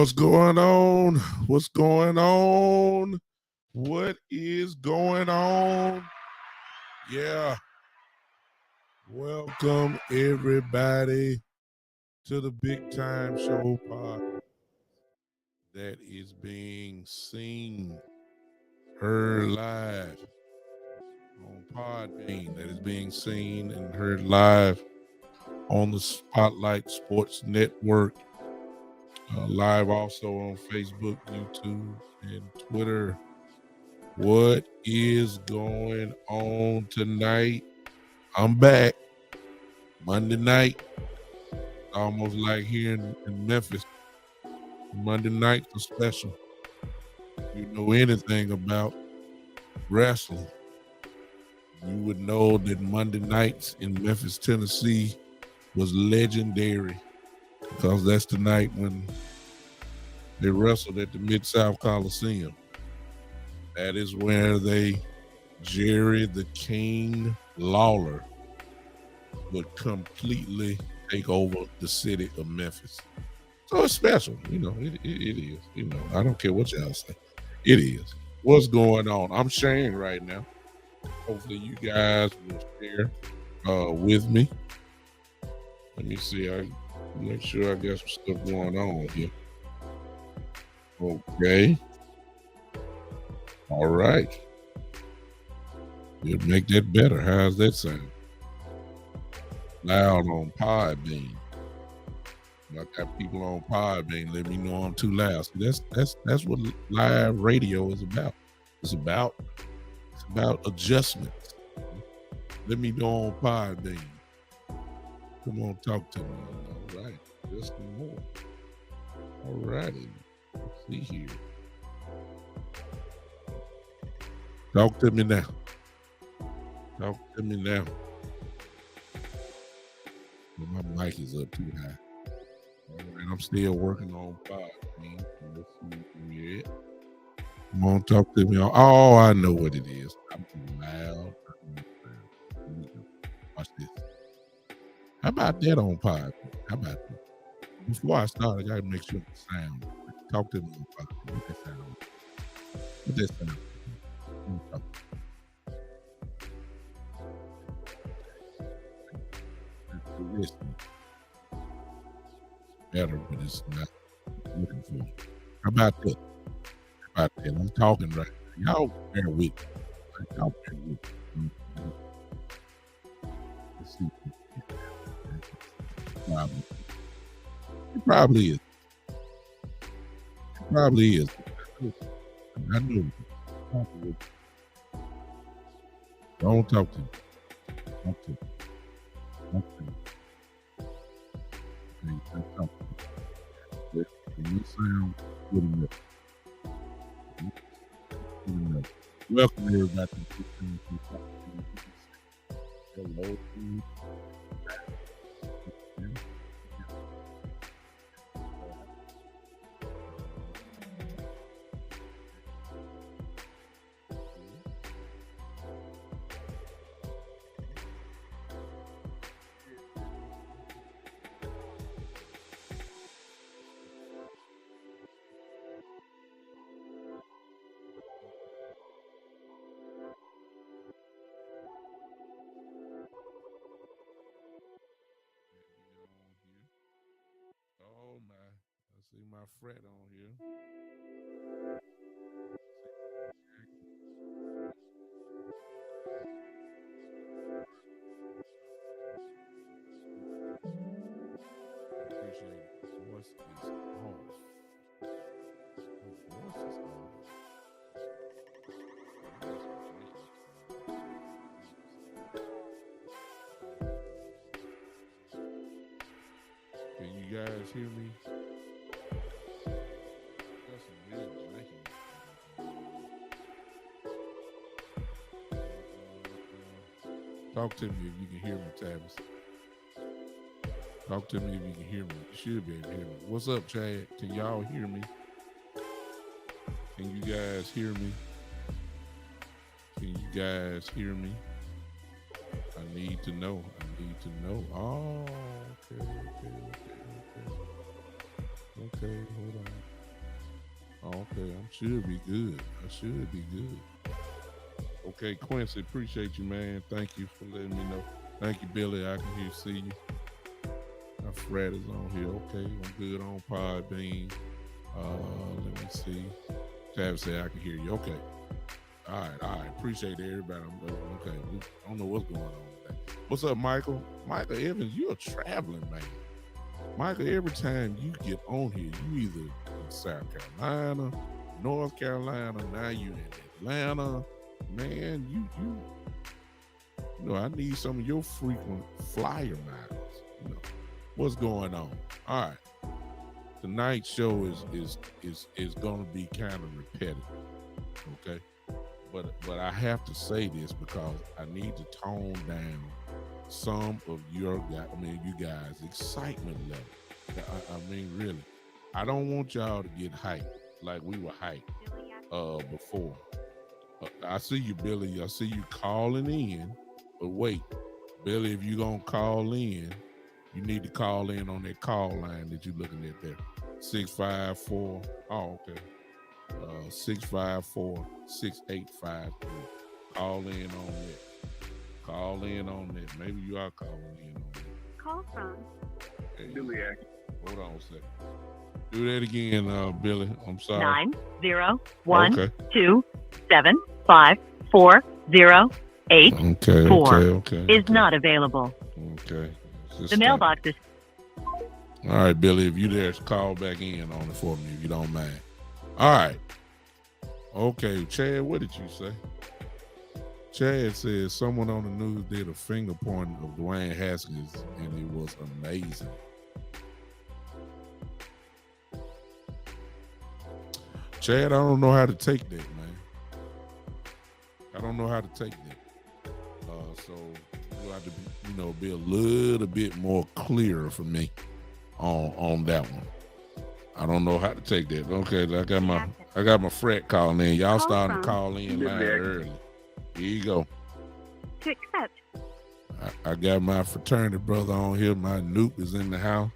What's going on? What's going on? What is going on? Yeah. Welcome everybody to the Big Time Show podcast that is being seen, heard live on Podbean, that is being seen and heard live on the Spotlight Sports Network, live also on Facebook, YouTube, and Twitter. What is going on tonight? I'm back. Monday night, almost like here in Memphis. Monday nights are special. If you know anything about wrestling, you would know that Monday nights in Memphis, Tennessee was legendary because that's the night when they wrestled at the Mid-South Coliseum. That is where Jerry the King Lawler would completely take over the city of Memphis. So it's special, it is. I don't care what y'all say. It is. What's going on? I'm sharing right now. Hopefully you guys will share with me. Let me see. I make sure I got some stuff going on here. Okay. All right. We'll make that better. How's that sound? Loud on Podbean. I got people on Podbean. Let me know I'm too loud. So that's what live radio is about. It's about adjustments. Let me know on Podbean. Come on, talk to me. All right, just more. All righty. Let's see here. Talk to me now. Talk to me now. Well, my mic is up too high. All right, I'm still working on Podbean. Let's see where you're at. Come on, talk to me. Oh, I know what it is. I'm too loud. Watch this. How about that on Podbean? How about that? Before I start, I gotta make sure the sound. Talk to me on Podbean. What that sound? What that sound? Better, but it's not looking for you. How about that? I'm talking right now. Y'all bear with me. Y'all bear with me. Let's see. It probably is. It probably is. I know. Don't talk to me. Talk to me. Talk to me. Okay, talk to me. You sound good enough. Welcome everybody to Hello. Oh my, I see my fret on here. Appreciate it. Voice is off. Voice is off. Can you guys hear me? That's some real janky. Talk to me if you can hear me, Tavis. Talk to me if you can hear me. You should be able to hear me. What's up, Chad? Can y'all hear me? Can you guys hear me? Can you guys hear me? I need to know. Oh, okay. Okay, hold on. Okay, I should be good. I should be good. Okay, Quincy, appreciate you, man. Thank you for letting me know. Thank you, Billy. I can hear, see you. My Fred is on here. Okay, I'm good on Podbean. Let me see. Tab say I can hear you. Okay. All right. Appreciate everybody. Okay. I don't know what's going on today. What's up, Michael? Michael Evans, you're a traveling man. Michael, every time you get on here, you either in South Carolina, North Carolina, now you in Atlanta. Man, you know, I need some of your frequent flyer miles. You know, what's going on? All right. Tonight's show is gonna be kind of repetitive. Okay. But I have to say this because I need to tone down some of you guys' excitement level. I mean, really, I don't want y'all to get hyped like we were hyped before. I see you, Billy. I see you calling in, but wait, Billy, if you gonna call in, you need to call in on that call line that you're looking at there. 654. Oh, okay. 654-6853. Call in on that. Call in on that. Maybe you are calling in on that. Call from Billy. Hold on a second. Do that again, Billy. I'm sorry. 901275408 is not available. Okay. The mailbox is. All right, Billy. If you there, call back in on it for me if you don't mind. All right. Okay, Chad, what did you say? Chad says someone on the news did a finger pointing of Dwayne Haskins, and it was amazing. Chad, I don't know how to take that, man. I don't know how to take that. So you have to be a little bit more clear for me on that one. I don't know how to take that. Okay, I got my fret calling in. Y'all starting to call in line early. Here you go. To accept. I got my fraternity brother on here. My Noop is in the house.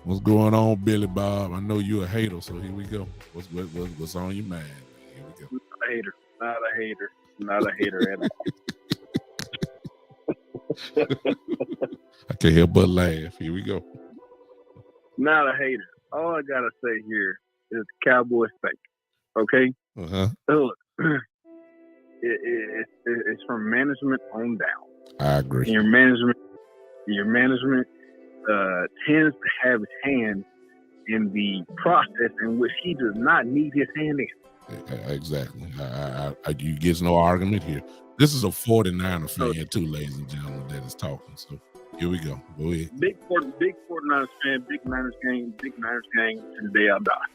What's going on, Billy Bob? I know you're a hater, so here we go. What's on your mind? Here we go. Not a hater at all. I can't help but laugh. Here we go. Not a hater. All I gotta say here is Cowboy steak. Okay. Look, it's from management on down. I agree. Your management tends to have his hand in the process in which he does not need his hand in. Exactly. You get no argument here. This is a 49er fan too, ladies and gentlemen, that is talking. So here we go. Go ahead. Big 49ers fan, big Niners gang to the day I die.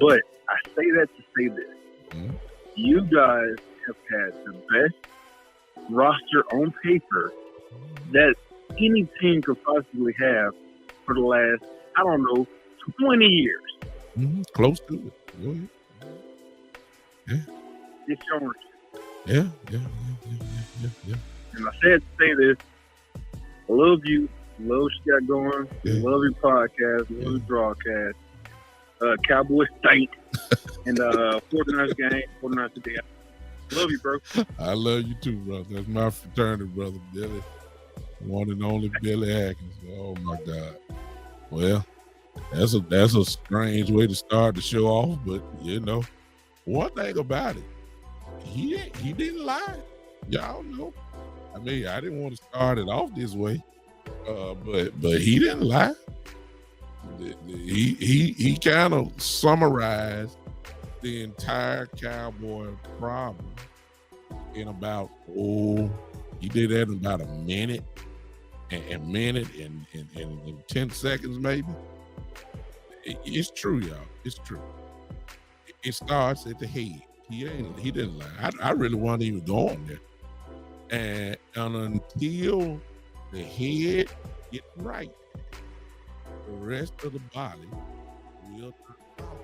But I say that to say this. Mm-hmm. You guys have had the best roster on paper that any team could possibly have for the last, 20 years. Mm-hmm. Close to it. Go ahead. Yeah. It's yours. Yeah. And I said to say this. I love you. Love what you got going. Yeah. Love your podcast. Love your broadcast. Cowboy State. And 49ers game. 49ers today. Love you, bro. I love you too, brother. That's my fraternity brother, Billy. One and only Billy Atkins. Oh my God. Well, that's a strange way to start the show off, but one thing about it, he didn't lie. Y'all know. I mean, I didn't want to start it off this way, but he didn't lie. He kind of summarized the entire Cowboy problem in about he did that in about a minute and 10 seconds maybe. It's true, y'all. It's true. It starts at the head. He didn't lie. I really wasn't even going there. And until the head gets right, the rest of the body will not follow.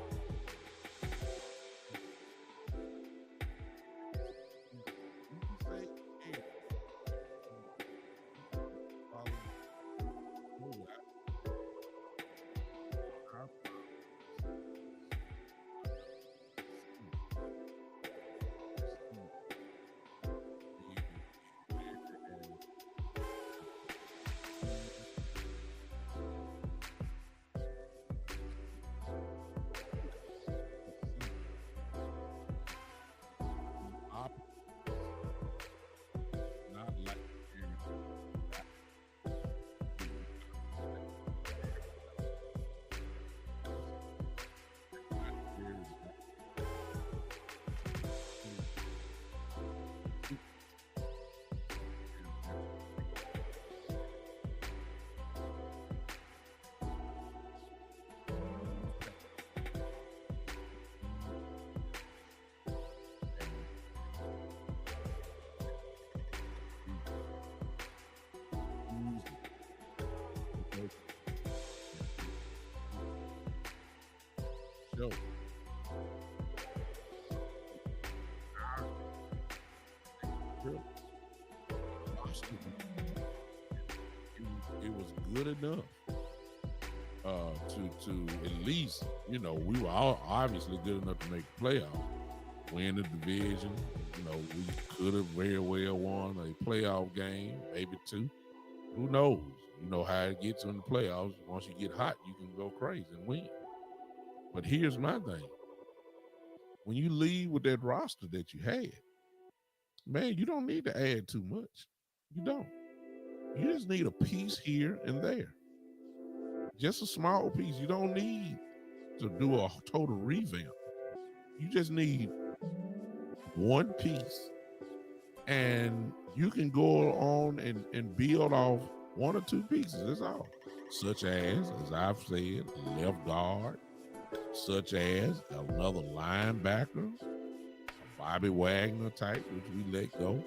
show. It was good enough to at least, we were all obviously good enough to make the playoffs, win the division. We could have very well won a playoff game, maybe two. Who knows? You know how it gets in the playoffs. Once you get hot, you can go crazy and win. But here's my thing. When you leave with that roster that you had, man, you don't need to add too much. You don't. You just need a piece here and there. Just a small piece. You don't need to do a total revamp. You just need one piece. And you can go on and build off one or two pieces. That's all. Such as I've said, left guard, such as another linebacker, a Bobby Wagner type, which we let go.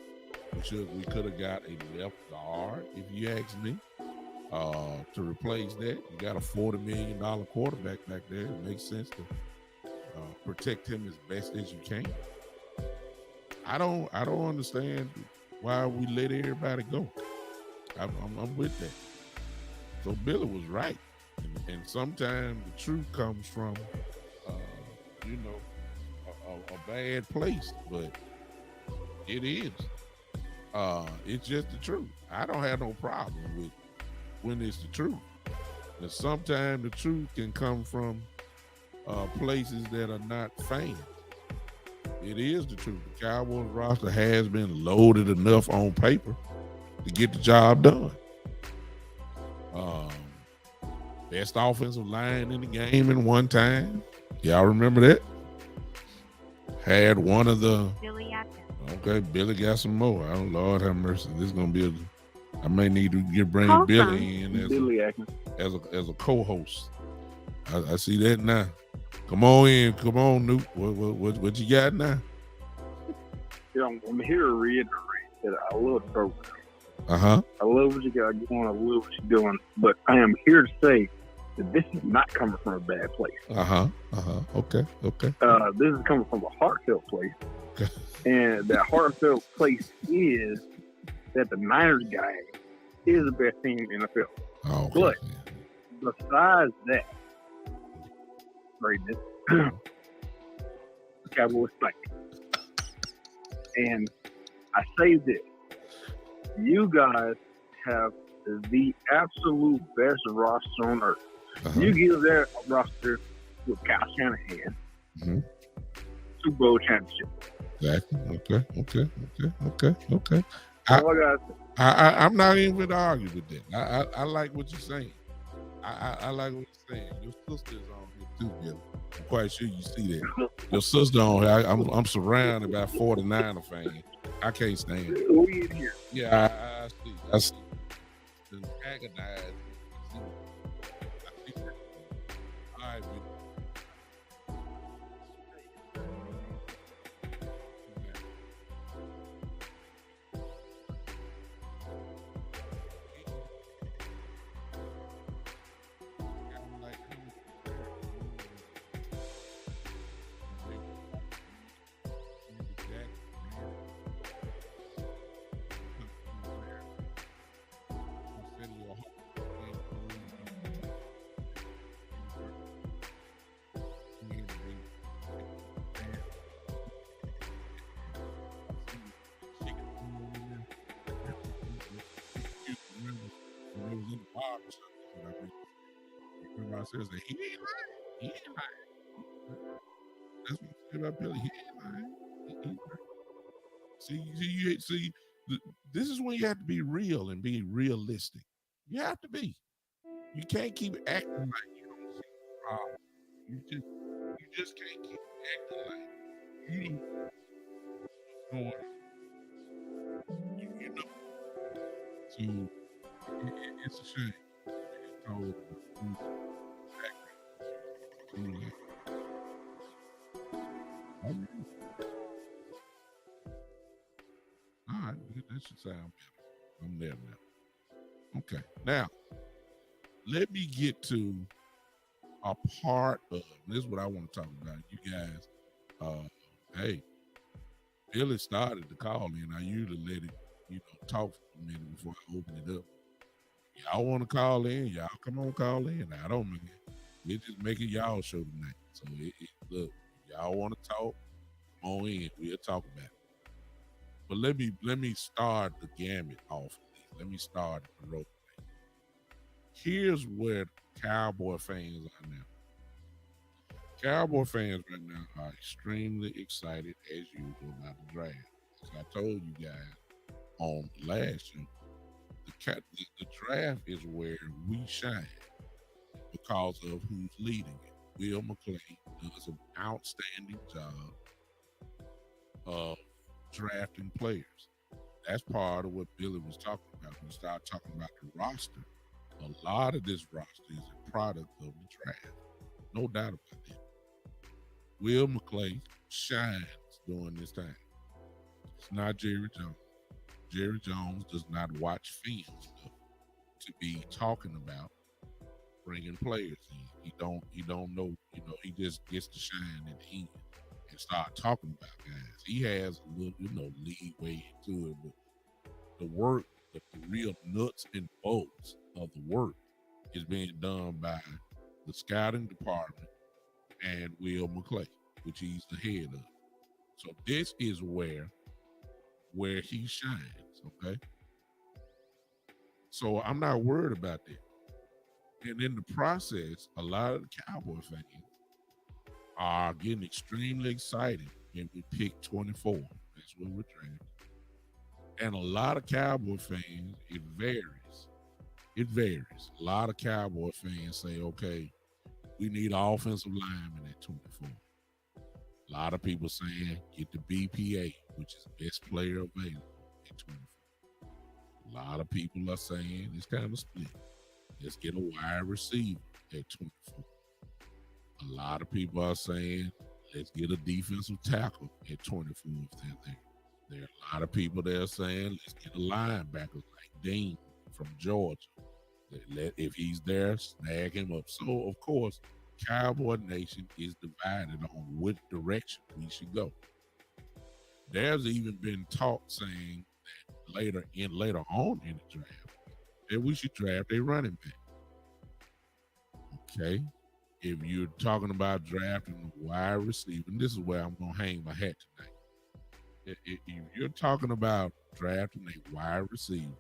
We could have got a left guard, if you ask me, to replace that. You got a $40 million quarterback back there. It makes sense to protect him as best as you can. I don't understand why we let everybody go. I'm with that. So Billy was right, and sometimes the truth comes from, a bad place, but it is. It's just the truth. I don't have no problem with when it's the truth. And sometimes the truth can come from places that are not fans. It is the truth. The Cowboys roster has been loaded enough on paper to get the job done. Best offensive line in the game in one time. Y'all remember that? Had one of the. Billy Okay, Billy got some more. Oh, Lord have mercy. This is gonna be I may need to bring Call Billy in as a co-host. I see that now. Come on in. Come on, Newt. What you got now? I'm here to reiterate that I love the program. Uh-huh. I love what you got going. I love what you're doing. But I am here to say that this is not coming from a bad place. Okay. This is coming from a heartfelt place. Okay. And that heartfelt place is that the Niners game is the best team in the NFL. Oh, okay. But besides that, greatness, the Cowboys stink. And I say this, you guys have the absolute best roster on earth. Uh-huh. You give that roster with Kyle Shanahan, Super Bowl championship. Exactly. Okay. I'm not even going to argue with that. I like what you're saying. I like what you're saying. Your sister's on here too, Billy. I'm quite sure you see that. Your sister on here. I'm surrounded by 49er fans. I can't stand it. We in here. Yeah, I see. The agonized. All right, man. Says that he ain't lying. That's what I say about Billy. He ain't lying. See, this is when you have to be real and be realistic. You have to be. You can't keep acting like you don't see the problem. You just can't keep acting like you don't know what's going on. You know. So it's a shame. It's told. All right, that should sound better. I'm there now. Okay, now let me get to a part of. This is what I want to talk about. You guys, hey, Billy started the call in. I usually let it, talk for a minute before I open it up. Y'all want to call in? Y'all come on, call in. I don't mean it. We're just making y'all show tonight. So look, y'all want to talk? Come on in. We'll talk about it. But let me start the gamut off. Let me start the road. Here's where Cowboy fans are now. Cowboy fans right now are extremely excited as usual about the draft. As I told you guys on last show, the draft is where we shine because of who's leading it. Will McClay does an outstanding job of drafting players. That's part of what Billy was talking about. When we start talking about the roster, a lot of this roster is a product of the draft. No doubt about that. Will McClay shines during this time. It's not Jerry Jones. Jerry Jones does not watch film enough to be talking about bringing players in. He don't know. He just gets to shine at the end and start talking about guys. He has a little, leeway into it, but the work, the real nuts and bolts of the work is being done by the scouting department and Will McClay, which he's the head of. So this is where he shines, okay? So I'm not worried about that. And in the process, a lot of the Cowboy fans are getting extremely excited when we pick 24. That's what we're trying. And a lot of Cowboy fans, it varies. It varies. A lot of Cowboy fans say, okay, we need an offensive lineman at 24. A lot of people saying get the BPA, which is the best player available at 24. A lot of people are saying it's kind of split. Let's get a wide receiver at 24. A lot of people are saying let's get a defensive tackle at 24 if they're there. There are a lot of people that are saying let's get a linebacker like Dean from Georgia. If he's there, snag him up. So, of course, Cowboy Nation is divided on which direction we should go. There's even been talk saying that later on in the draft that we should draft a running back. Okay. If you're talking about drafting a wide receiver, and this is where I'm going to hang my hat tonight. If you're talking about drafting a wide receiver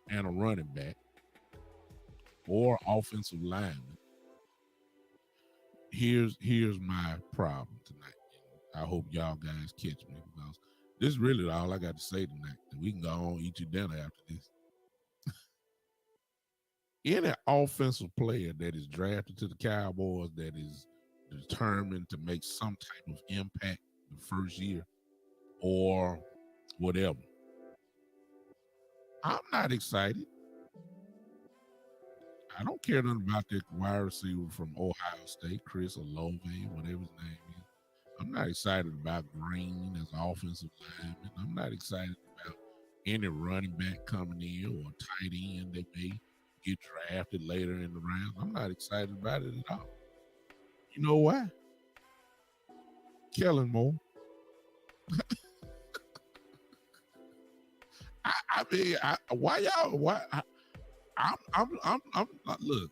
and a running back or offensive lineman, here's my problem tonight. I hope y'all guys catch me because this is really all I got to say tonight. We can go on eat your dinner after this. Any offensive player that is drafted to the Cowboys that is determined to make some type of impact the first year or whatever, I'm not excited. I don't care nothing about that wide receiver from Ohio State, Chris Olave, whatever his name is. I'm not excited about Green as an offensive lineman. I'm not excited about any running back coming in or tight end that may get drafted later in the round. I'm not excited about it at all. You know why? Kellen Moore. Why y'all? Why? I'm look.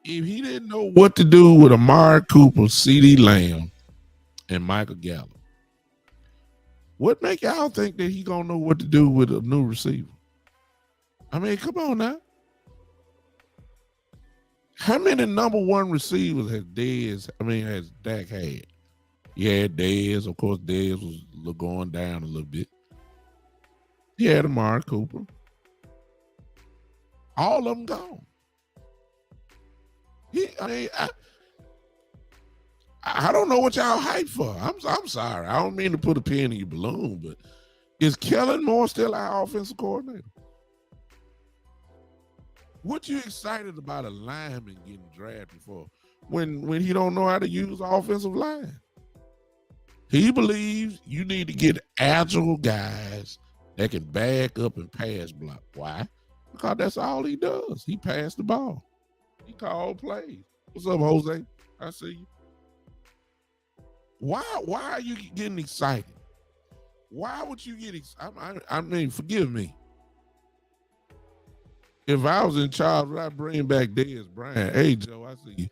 If he didn't know what to do with Amari Cooper, CeeDee Lamb, and Michael Gallup, what make y'all think that he gonna know what to do with a new receiver? I mean, come on now. How many number one receivers has Dak had? He had Dez. Of course, Dez was going down a little bit. He had Amari Cooper. All of them gone. I don't know what y'all hype for. I'm sorry. I don't mean to put a pin in your balloon, but is Kellen Moore still our offensive coordinator? What you excited about a lineman getting drafted for when he don't know how to use offensive line? He believes you need to get agile guys that can back up and pass block. Why? Because that's all he does. He passed the ball. He called plays. What's up, Jose? I see you. Why are you getting excited? Why would you get excited? I mean, forgive me. If I was in charge, would I bring back Dez Bryant? Hey, Joe, I see you.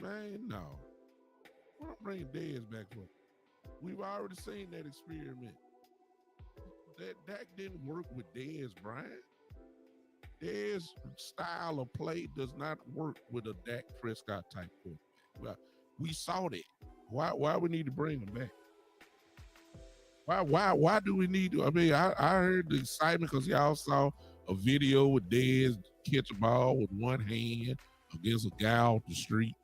Man, no. Why not bring Dez back for? We've already seen that experiment. That didn't work with Dez Bryant. Dez's style of play does not work with a Dak Prescott type quarterback. Well, we saw that. Why we need to bring him back? Why do we need to? I mean, I heard the excitement because y'all saw a video with Dez catch a ball with one hand against a guy off the street,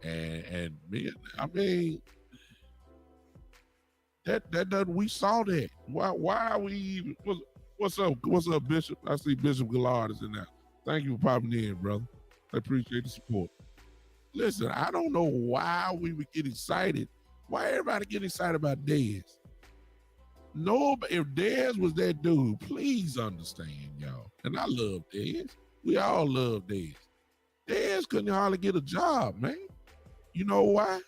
and man, I mean that doesn't. We saw that. Why are we even? What's up, Bishop? I see Bishop Gillard is in there. Thank you for popping in, brother. I appreciate the support. Listen, I don't know why we would get excited. Why everybody get excited about Dez? No, if Dez was that dude, please understand, y'all. And I love Dez. We all love Dez. Dez couldn't hardly get a job, man. You know why?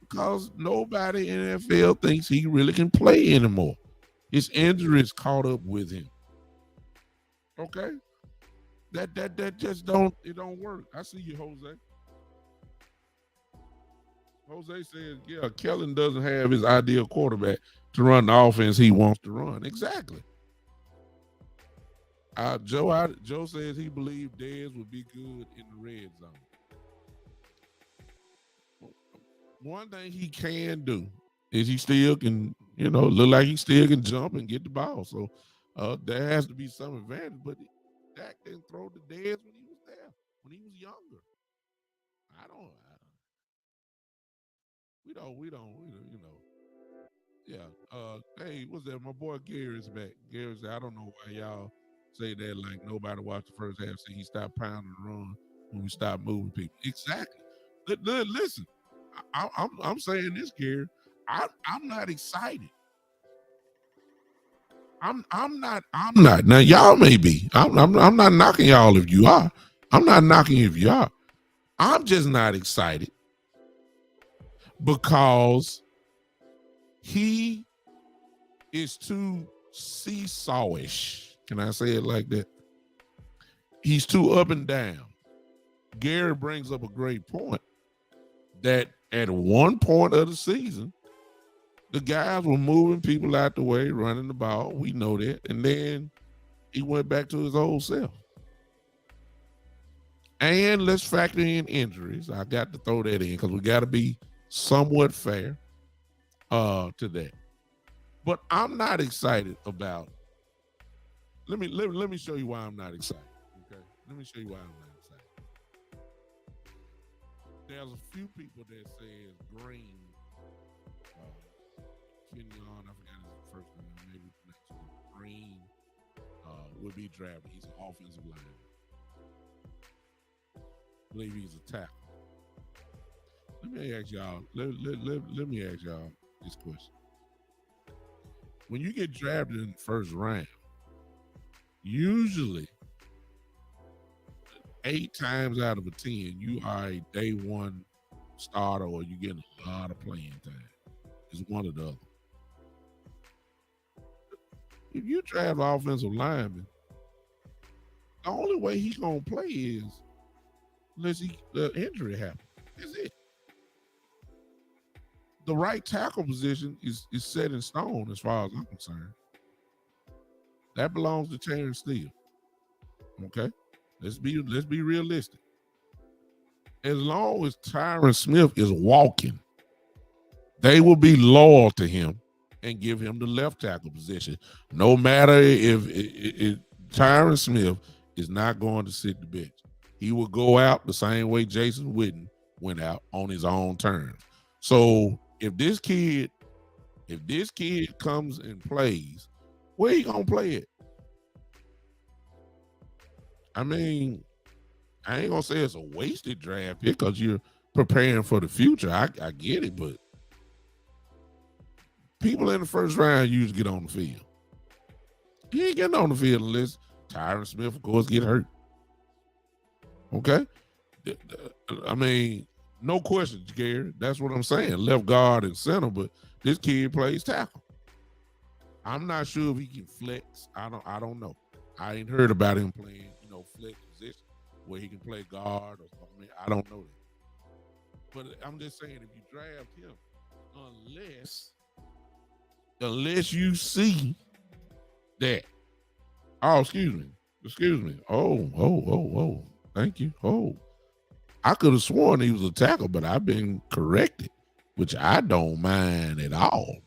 Because nobody in the NFL thinks he really can play anymore. His injuries caught up with him. Okay? That just don't work. I see you, Jose. Jose says, yeah, Kellen doesn't have his ideal quarterback to run the offense he wants to run. Exactly. Joe says he believed Dez would be good in the red zone. One thing he can do is he still can, look like he still can jump and get the ball. So there has to be some advantage. But Dak didn't throw to Dez when he was there, when he was younger. We don't. Yeah. Hey, what's that? My boy Gary's back. Gary said, I don't know why y'all say that like nobody watched the first half. See, he stopped pounding the run when we stopped moving people. Exactly. Listen, I'm saying this, Gary. I'm not excited. I'm not. Now y'all may be. I'm not knocking y'all if you are. I'm not knocking if you are. I'm just not excited because he is too seesawish. Can I say it like that? He's too up and down. Gary brings up a great point that at one point of the season, the guys were moving people out the way, running the ball. We know that. And then he went back to his old self. And let's factor in injuries. I got to throw that in because we got to be somewhat fair to that. But I'm not excited about. Let me show you why I'm not excited. Okay, let me show you why I'm not excited. There's a few people that says Green, Kenyon, I forgot his first name, maybe next one. Green will be drafted. He's an offensive lineman. I believe he's a tackle. Let me ask y'all. Let me ask y'all this question. When you get drafted in the first round, usually 8 times out of 10, you are a day one starter or you get a lot of playing time. It's one or the other. If you draft an offensive lineman, the only way he's going to play is unless the injury happens. That's it. The right tackle position is set in stone as far as I'm concerned. That belongs to Terrence Steele. Okay? Let's be realistic. As long as Tyron Smith is walking, they will be loyal to him and give him the left tackle position. No matter if Tyron Smith is not going to sit the bench. He will go out the same way Jason Witten went out on his own terms. So if this kid comes and plays, where he gonna play it? I mean, I ain't gonna say it's a wasted draft pick because you're preparing for the future. I get it, but people in the first round usually get on the field. He ain't getting on the field unless Tyron Smith, of course, get hurt. Okay? I mean, no question, Gary. That's what I'm saying. Left guard and center, but this kid plays tackle. I'm not sure if he can flex. I don't know. I ain't heard about him playing, flex position where he can play guard or something. I don't know that. But I'm just saying, if you draft him, unless you see that. Oh, excuse me. Oh. Thank you. Oh, I could have sworn he was a tackle, but I've been corrected, which I don't mind at all.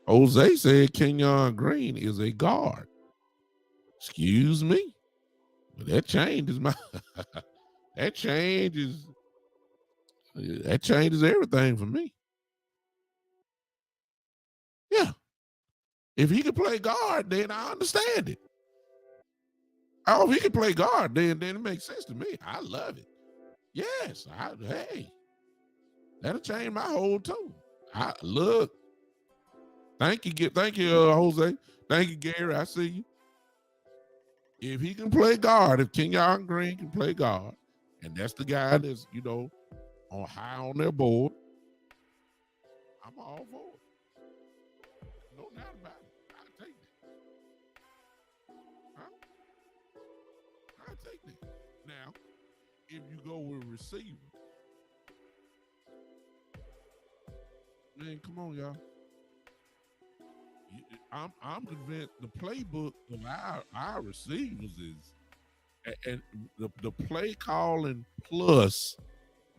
Jose said Kenyon Green is a guard. Excuse me, but that changes that changes everything for me. Yeah, if he can play guard, then I understand it. Oh, if he can play guard, then it makes sense to me. I love it. Yes, hey, that'll change my whole tune. Look. Thank you, Jose. Thank you, Gary. I see you. If he can play guard, if Kenyon Green can play guard, and that's the guy that's, on high on their board, I'm all for it. No doubt about it. I'll take that. Huh? I'll take that. Now, if you go with receiver, man, come on, y'all. I'm convinced the playbook of our receivers is, and the play calling plus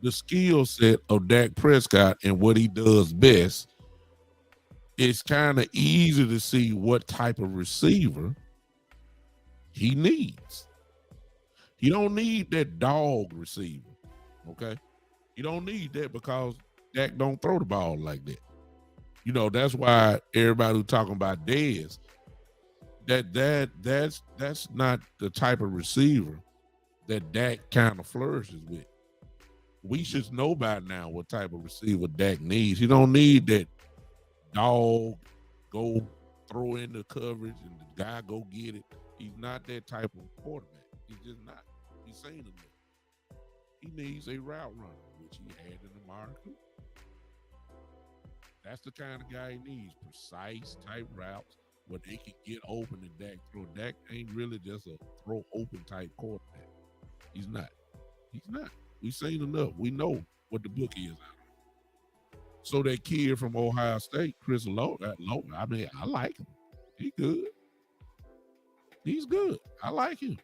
the skill set of Dak Prescott and what he does best, it's kind of easy to see what type of receiver he needs. He don't need that dog receiver, okay? You don't need that because Dak don't throw the ball like that. That's why everybody who talking about Dez, that's not the type of receiver that Dak kind of flourishes with. We should know by now what type of receiver Dak needs. He don't need that dog go throw in the coverage and the guy go get it. He's not that type of quarterback. He's just not. He's saying it. He needs a route runner, which he had in the market. That's the kind of guy he needs, precise type routes where they can get open and Dak throw. Dak ain't really just a throw open type quarterback. He's not. We've seen enough. We know what the book is. So that kid from Ohio State, Chris Logan, I mean, I like him. He good. He's good. I like him.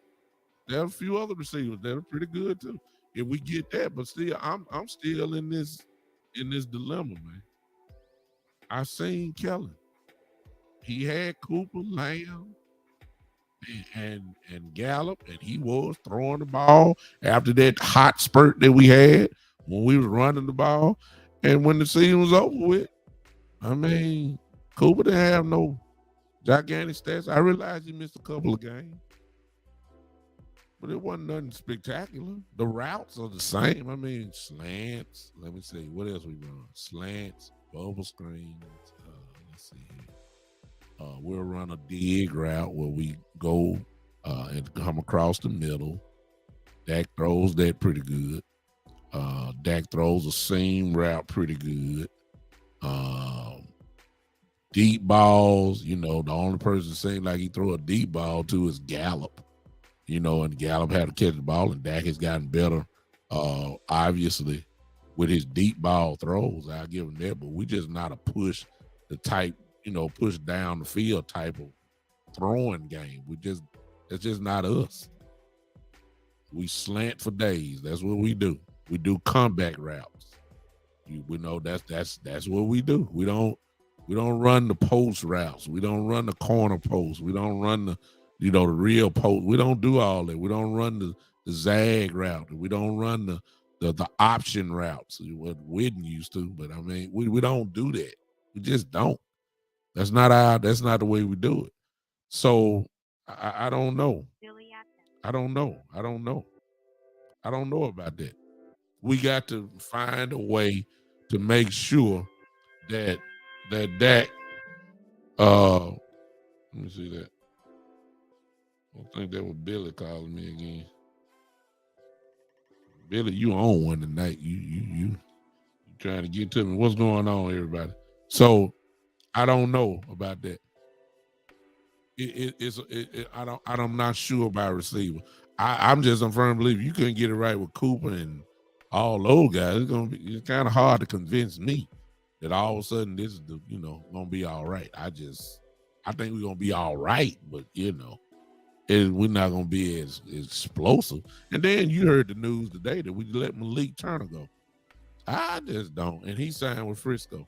There are a few other receivers that are pretty good too. If we get that, but still, I'm still in this dilemma, man. I seen Kellen. He had Cooper, Lamb, and Gallup, and he was throwing the ball after that hot spurt that we had when we was running the ball. And when the season was over with, I mean, Cooper didn't have no gigantic stats. I realized he missed a couple of games, but it wasn't nothing spectacular. The routes are the same. I mean, slants. Let me see. What else we run? Slants, bubble screens. Let's see here. We'll run a dig route where we go and come across the middle. Dak throws that pretty good. Dak throws a seam route pretty good. Deep balls, the only person seemed like he threw a deep ball to is Gallup. And Gallup had to catch the ball, and Dak has gotten better, obviously, with his deep ball throws. I'll give him that, but we just not a push the type, push down the field type of throwing game. It's just not us. We slant for days. That's what we do. We do comeback routes. We know that's what we do. We don't run the post routes. We don't run the corner post. We don't run the real post. We don't do all that. We don't run the zag route. We don't run the option routes. What Whitten used to, but I mean, we don't do that. We just don't. That's not the way we do it. So I don't know. I don't know about that. We got to find a way to make sure that Dak, let me see that. I think that was Billy calling me again. Billy, you on one tonight. You trying to get to me. What's going on, everybody? So I don't know about that. I'm not sure about receiver. I'm just a firm believer you couldn't get it right with Cooper and all those guys. It's kind of hard to convince me that all of a sudden this is gonna be all right. I think we're gonna be all right, but we're not gonna be as explosive. And then you heard the news today that we let Malik Turner go. I just don't, and he signed with Frisco.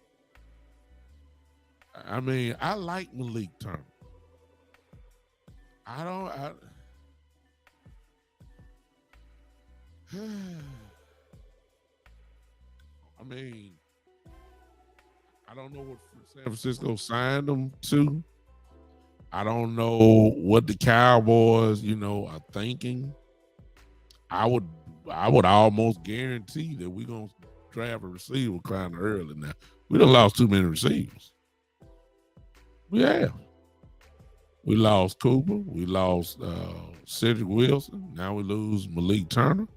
I mean, I like Malik Turner. I mean, I don't know what San Francisco signed him to. I don't know what the Cowboys, are thinking. I would almost guarantee that we're gonna draft a receiver kind of early now. We done lost too many receivers. We have. We lost Cooper. We lost Cedric Wilson. Now we lose Malik Turner.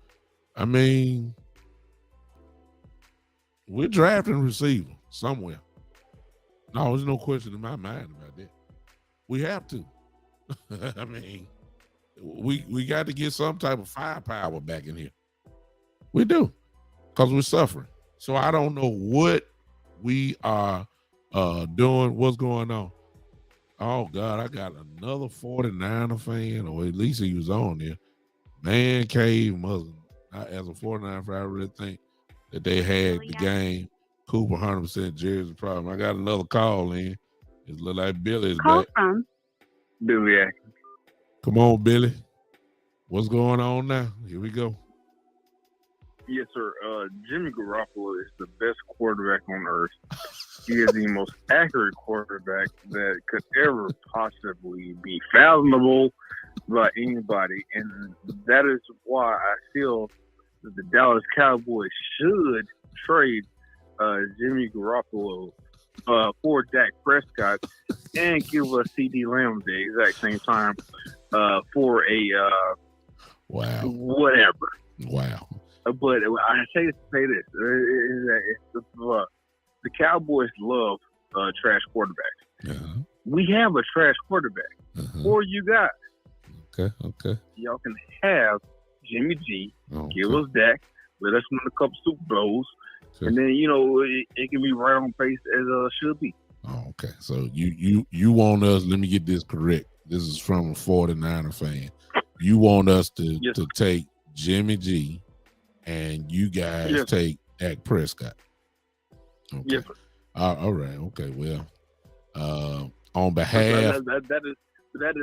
I mean, we're drafting a receiver somewhere. No, there's no question in my mind about that. We have to. I mean, we got to get some type of firepower back in here. We do, because we're suffering. So I don't know what we are doing. What's going on? Oh, God, I got another 49er fan, or at least he was on there. Man cave Muslim. As a 49er fan, I really think that they had the game. Cooper 100% Jerry's problem. I got another call in. It look like Billy is Call back. from Billy. Come on, Billy. What's going on now? Here we go. Yes, sir. Jimmy Garoppolo is the best quarterback on earth. He is the most accurate quarterback that could ever possibly be fathomable by anybody. And that is why I feel that the Dallas Cowboys should trade Jimmy Garoppolo for Dak Prescott and give us CD Lamb at the exact same time for a whatever. Wow. But I say this, the Cowboys love trash quarterbacks. Uh-huh. We have a trash quarterback. Uh-huh. Or you guys. Okay. Y'all can have Jimmy G, Okay. give us Dak, let us win a couple Super Bowls, and then it can be right on pace as should be. Oh, okay. So you want us? Let me get this correct. This is from a 49er fan. You want us to take Jimmy G, and you guys take Dak Prescott. Okay. Yes, sir. All right. Okay. Well, on behalf that's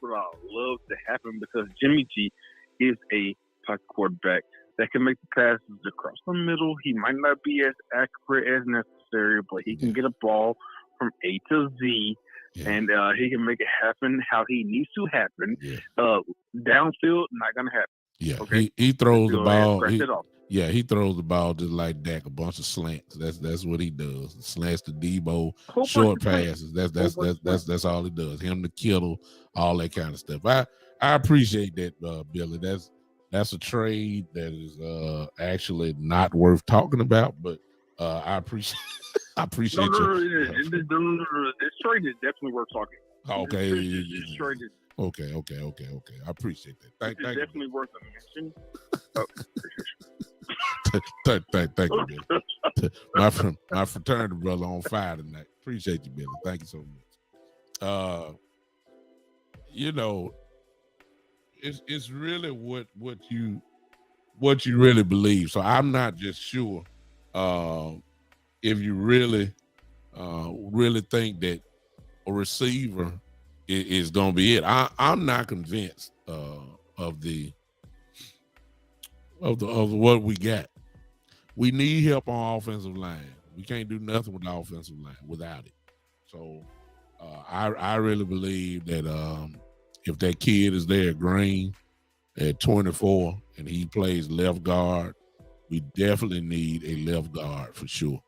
what I love to happen, because Jimmy G is a pocket quarterback that can make the passes across the middle. He might not be as accurate as necessary, but he can get a ball from A to Z, and he can make it happen how he needs to happen. Downfield, not gonna happen. Yeah, okay? he throws the ball. He He throws the ball just like Dak, a bunch of slants. That's what he does. Slants to Debo, short passes. That's all he does. Him to Kittle, all that kind of stuff. I appreciate that, Billy. That's a trade that is actually not worth talking about, but I appreciate you. This trade is definitely worth talking about. Okay. This trade is Okay. I appreciate that. Thank you. Definitely worth a mention. Thank you, Billy. My fraternity brother on fire tonight. Appreciate you, Billy. Thank you so much. It's really what you really believe. So I'm not just sure if you really think that a receiver is going to be it. I'm not convinced of what we got. We need help on offensive line. We can't do nothing with the offensive line without it. So I really believe that if that kid is there, Green, at 24, and he plays left guard, we definitely need a left guard for sure.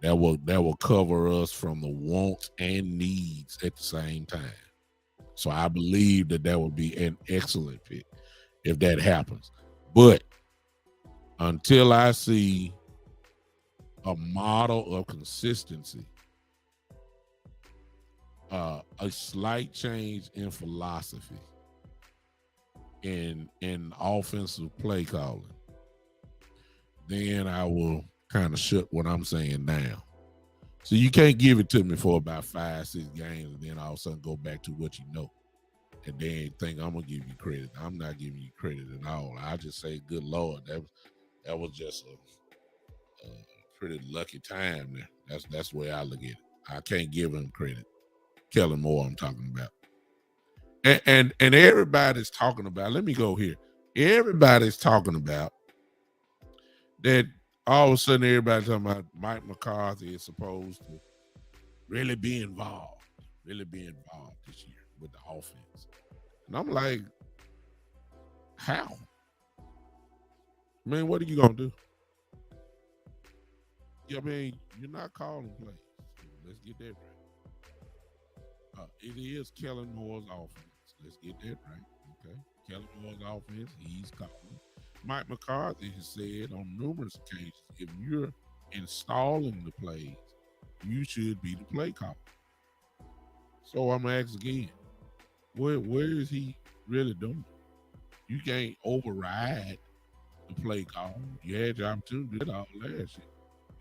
That will cover us from the wants and needs at the same time. So I believe that will be an excellent pick if that happens. But until I see a model of consistency, a slight change in philosophy, in offensive play calling, then I will kind of shut what I'm saying down. So you can't give it to me for about 5-6 games and then all of a sudden go back to what you know. And then think I'm gonna give you credit. I'm not giving you credit at all. I just say, good Lord, that was just a pretty lucky time there. That's the way I look at it. I can't give him credit. Kellen Moore, I'm talking about. And everybody's talking about, let me go here. Everybody's talking about that all of a sudden everybody's talking about Mike McCarthy is supposed to really be involved this year with the offense. And I'm like, how? Man, what are you gonna do? I mean, you're not calling plays. Let's get that right. It is Kellen Moore's offense. Let's get that right. Okay. Kellen Moore's offense, he's calling. Mike McCarthy has said on numerous occasions, if you're installing the plays, you should be the play caller. So I'm gonna ask again, where is he really doing? You can't override the play call. You had your opportunity to do it all last year.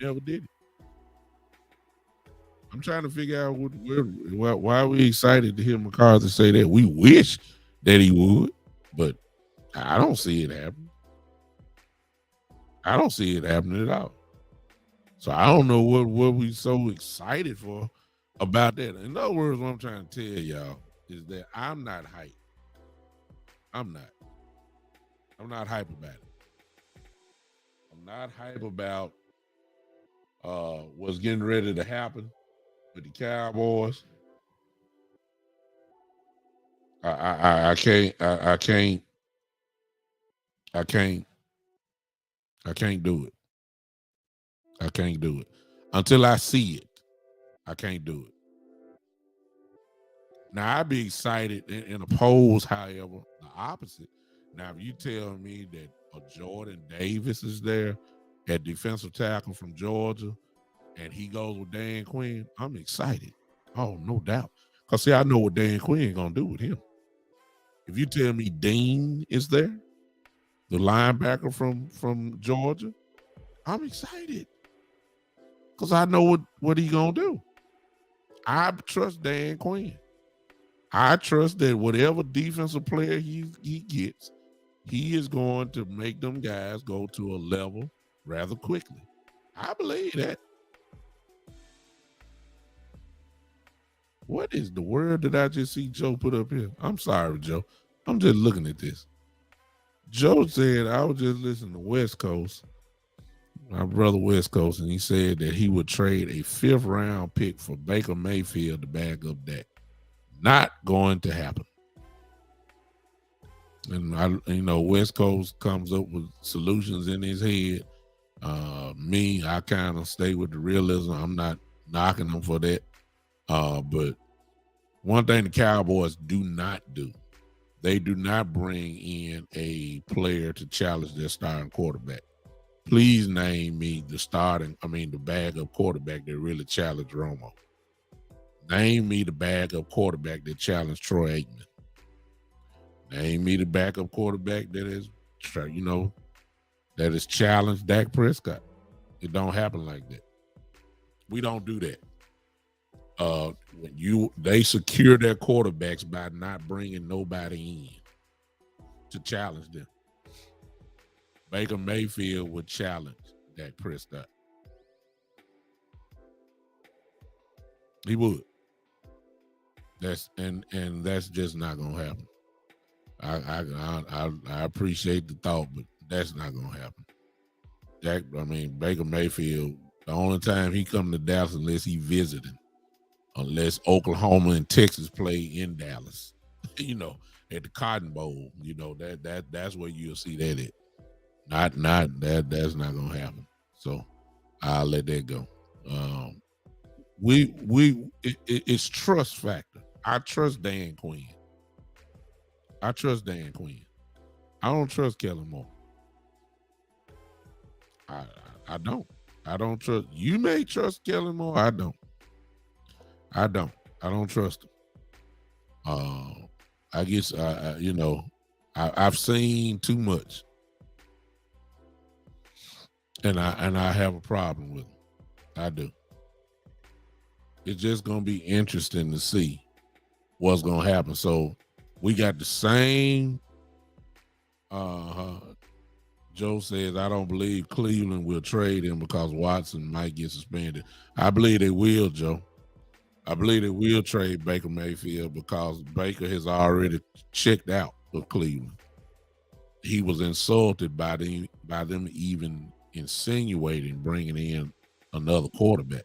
Never did it. I'm trying to figure out why are we excited to hear McCarthy say that. We wish that he would, but I don't see it happening. I don't see it happening at all. So I don't know what we so excited for about that. In other words, what I'm trying to tell y'all is that I'm not hyped. I'm not hype about it. I'm not hype about what's getting ready to happen with the Cowboys. I can't do it. I can't do it. Until I see it, I can't do it. Now, I'd be excited and opposed, however, the opposite. Now, if you tell me that a Jordan Davis is there at defensive tackle from Georgia and he goes with Dan Quinn, I'm excited. Oh, no doubt. Because, see, I know what Dan Quinn going to do with him. If you tell me Dean is there, the linebacker from Georgia, I'm excited. Because I know what he going to do. I trust Dan Quinn. I trust that whatever defensive player he gets, he is going to make them guys go to a level rather quickly. I believe that. What is the word that I just see Joe put up here? I'm sorry, Joe. I'm just looking at this. Joe said, I was just listening to West Coast, my brother West Coast, and he said that he would trade a 5th round pick for Baker Mayfield to back up Dak. Not going to happen. And West Coast comes up with solutions in his head. Me, I kind of stay with the realism. I'm not knocking them for that. But one thing the Cowboys do not do, they do not bring in a player to challenge their starting quarterback. Please name me the backup quarterback that really challenged Romo. Name me the backup quarterback that challenged Troy Aikman. Name me the backup quarterback that is challenged Dak Prescott. It don't happen like that. We don't do that. They secure their quarterbacks by not bringing nobody in to challenge them. Baker Mayfield would challenge Dak Prescott. He would. That's just not gonna happen. I appreciate the thought, but that's not gonna happen. Baker Mayfield, the only time he come to Dallas unless he visiting, unless Oklahoma and Texas play in Dallas, at the Cotton Bowl, that's where you'll see that at. That's not gonna happen. So I'll let that go. It's trust factor. I trust Dan Quinn. I don't trust Kellen Moore. I don't. I don't trust. You may trust Kellen Moore. I don't. I don't. I don't trust him. I guess I've seen too much, and I have a problem with him. I do. It's just gonna be interesting to see what's gonna happen. So we got the same. Joe says, I don't believe Cleveland will trade him because Watson might get suspended. I believe they will, Joe. I believe they will trade Baker Mayfield because Baker has already checked out of Cleveland. He was insulted by them even insinuating bringing in another quarterback.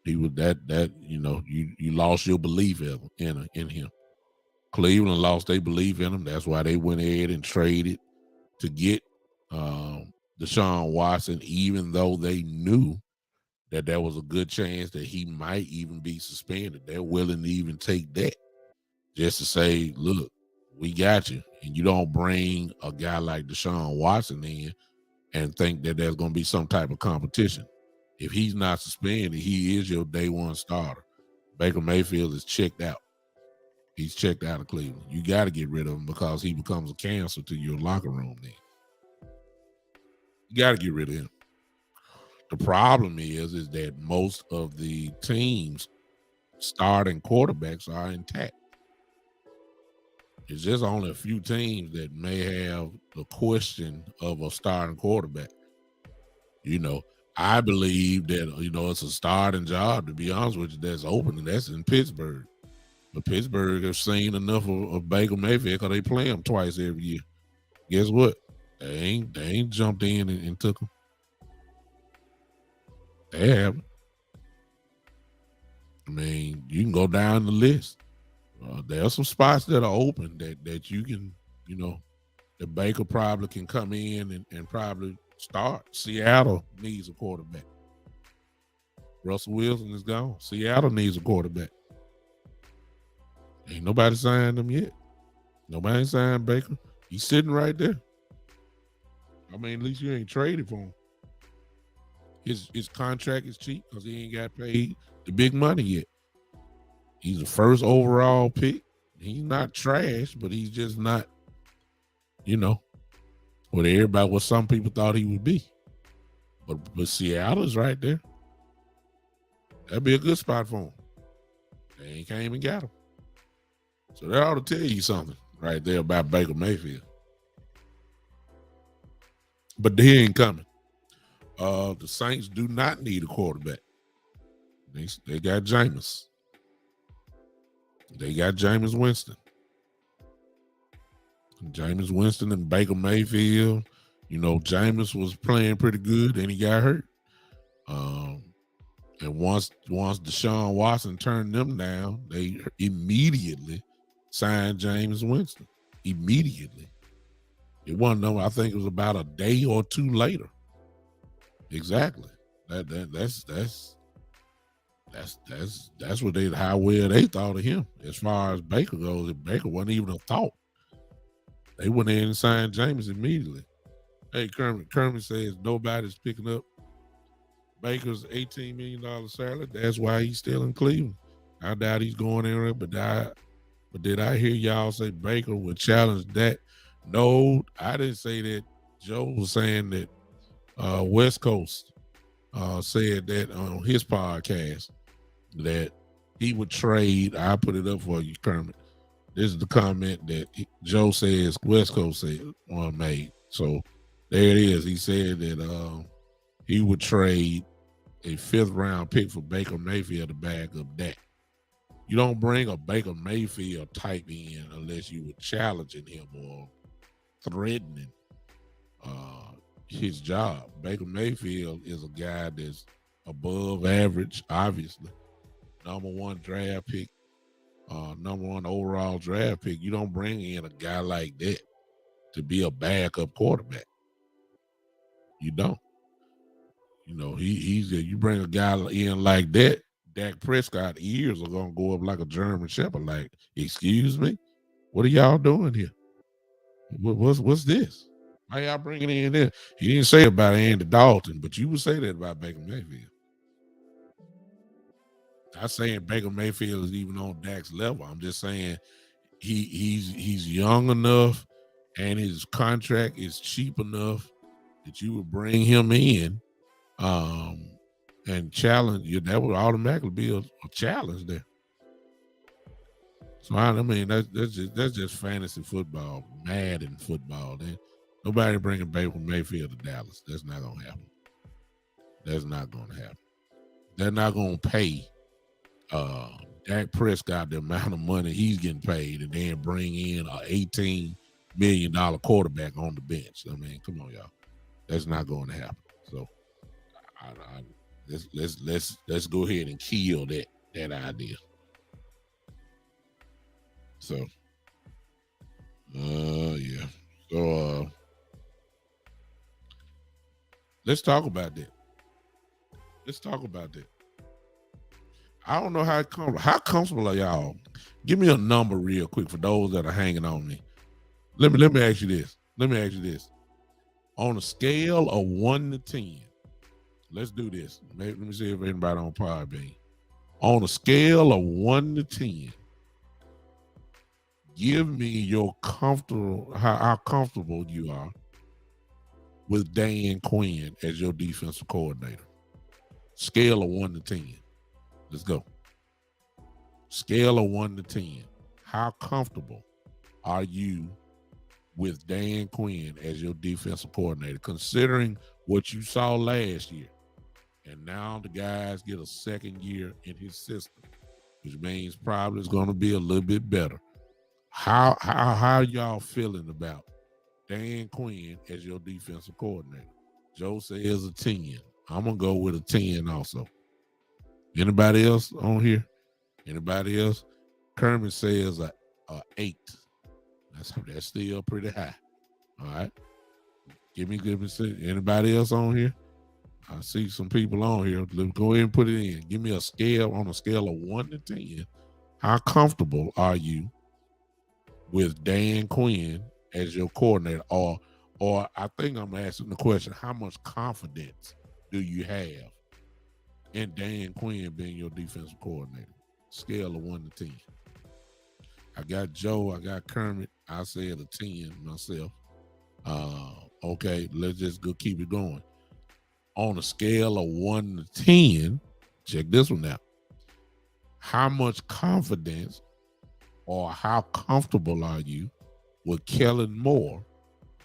He was you lost your belief in him. Cleveland lost their belief in him. That's why they went ahead and traded to get Deshaun Watson, even though they knew that there was a good chance that he might even be suspended. They're willing to even take that just to say, look, we got you. And you don't bring a guy like Deshaun Watson in and think that there's going to be some type of competition. If he's not suspended, he is your day one starter. Baker Mayfield is checked out. He's checked out of Cleveland. You got to get rid of him because he becomes a cancer to your locker room then. You got to get rid of him. The problem is that most of the teams' starting quarterbacks are intact. It's just only a few teams that may have the question of a starting quarterback. I believe that, it's a starting job, to be honest with you, that's open, and that's in Pittsburgh. But Pittsburgh have seen enough of Baker Mayfield because they play him twice every year. Guess what? They ain't jumped in and took him. They haven't. I mean, you can go down the list. There are some spots that are open that you can, the Baker probably can come in and probably start. Seattle needs a quarterback. Russell Wilson is gone. Seattle needs a quarterback. Ain't nobody signed him yet. Nobody signed Baker. He's sitting right there. I mean, at least you ain't traded for him. His contract is cheap because he ain't got paid the big money yet. He's the first overall pick. He's not trash, but he's just not, what some people thought he would be. But Seattle's right there. That'd be a good spot for him. They ain't came and got him. So that ought to tell you something right there about Baker Mayfield. But he ain't coming. The Saints do not need a quarterback. They got Jameis. They got Jameis Winston. Jameis Winston and Baker Mayfield. Jameis was playing pretty good, and he got hurt. And once Deshaun Watson turned them down, they immediately signed Jameis Winston. Immediately. It wasn't no, I think it was about a day or two later. Exactly. That's how well they thought of him. As far as Baker goes, if Baker wasn't even a thought, they went in and signed Jameis immediately. Hey, Kermit says nobody's picking up Baker's $18 million salary. That's why he's still in Cleveland. I doubt he's going anywhere, but did I hear y'all say Baker would challenge that? No, I didn't say that. Joe was saying that West Coast said that on his podcast that he would trade. I put it up for you, Kermit. This is the comment that Joe says West Coast said made. So there it is. He said that he would trade a 5th round pick for Baker Mayfield to back up that. You don't bring a Baker Mayfield type in unless you were challenging him or threatening his job. Baker Mayfield is a guy that's above average, obviously. Number 1 draft pick, number 1 overall draft pick. You don't bring in a guy like that to be a backup quarterback. You don't. You bring a guy in like that, Dak Prescott ears are gonna go up like a German Shepherd. Like, excuse me, what are y'all doing here? What's this? Why y'all bringing in there? He didn't say about Andy Dalton, but you would say that about Baker Mayfield. Not saying Baker Mayfield is even on Dak's level. I'm just saying he's young enough and his contract is cheap enough that you would bring him in and challenge you. That would automatically be a challenge there. So I mean that's just fantasy football, Madden football. Nobody bringing Baker Mayfield to Dallas. That's not gonna happen. That's not gonna happen. They're not gonna pay Dak Prescott the amount of money he's getting paid and then bring in a $18 million quarterback on the bench. I mean, come on, y'all. That's not going to happen. So let's go ahead and kill that idea. So yeah. So let's talk about that. I don't know how comfortable are y'all? Give me a number real quick for those that are hanging on me. Let me ask you this. On a scale of 1 to 10, let's do this. Let me see if anybody on Podbean. On a scale of 1 to 10, give me your how comfortable you are with Dan Quinn as your defensive coordinator. Scale of 1 to 10. Let's go. Scale of 1 to 10. How comfortable are you with Dan Quinn as your defensive coordinator, considering what you saw last year? And now the guys get a second year in his system, which means probably it's going to be a little bit better. How y'all feeling about Dan Quinn as your defensive coordinator? Joe says a 10. I'm going to go with a 10 also. Anybody else on here? Anybody else? Kermit says a 8. That's still pretty high. All right. Give me anybody else on here? I see some people on here. Let's go ahead and put it in. Give me a scale on a scale of 1 to 10. How comfortable are you with Dan Quinn as your coordinator? Or I think I'm asking the question, how much confidence do you have in Dan Quinn being your defensive coordinator? Scale of 1 to 10. I got Joe, I got Kermit. I said a 10 myself. Okay, let's just go keep it going. On a scale of 1 to 10, check this one out. How much confidence or how comfortable are you with Kellen Moore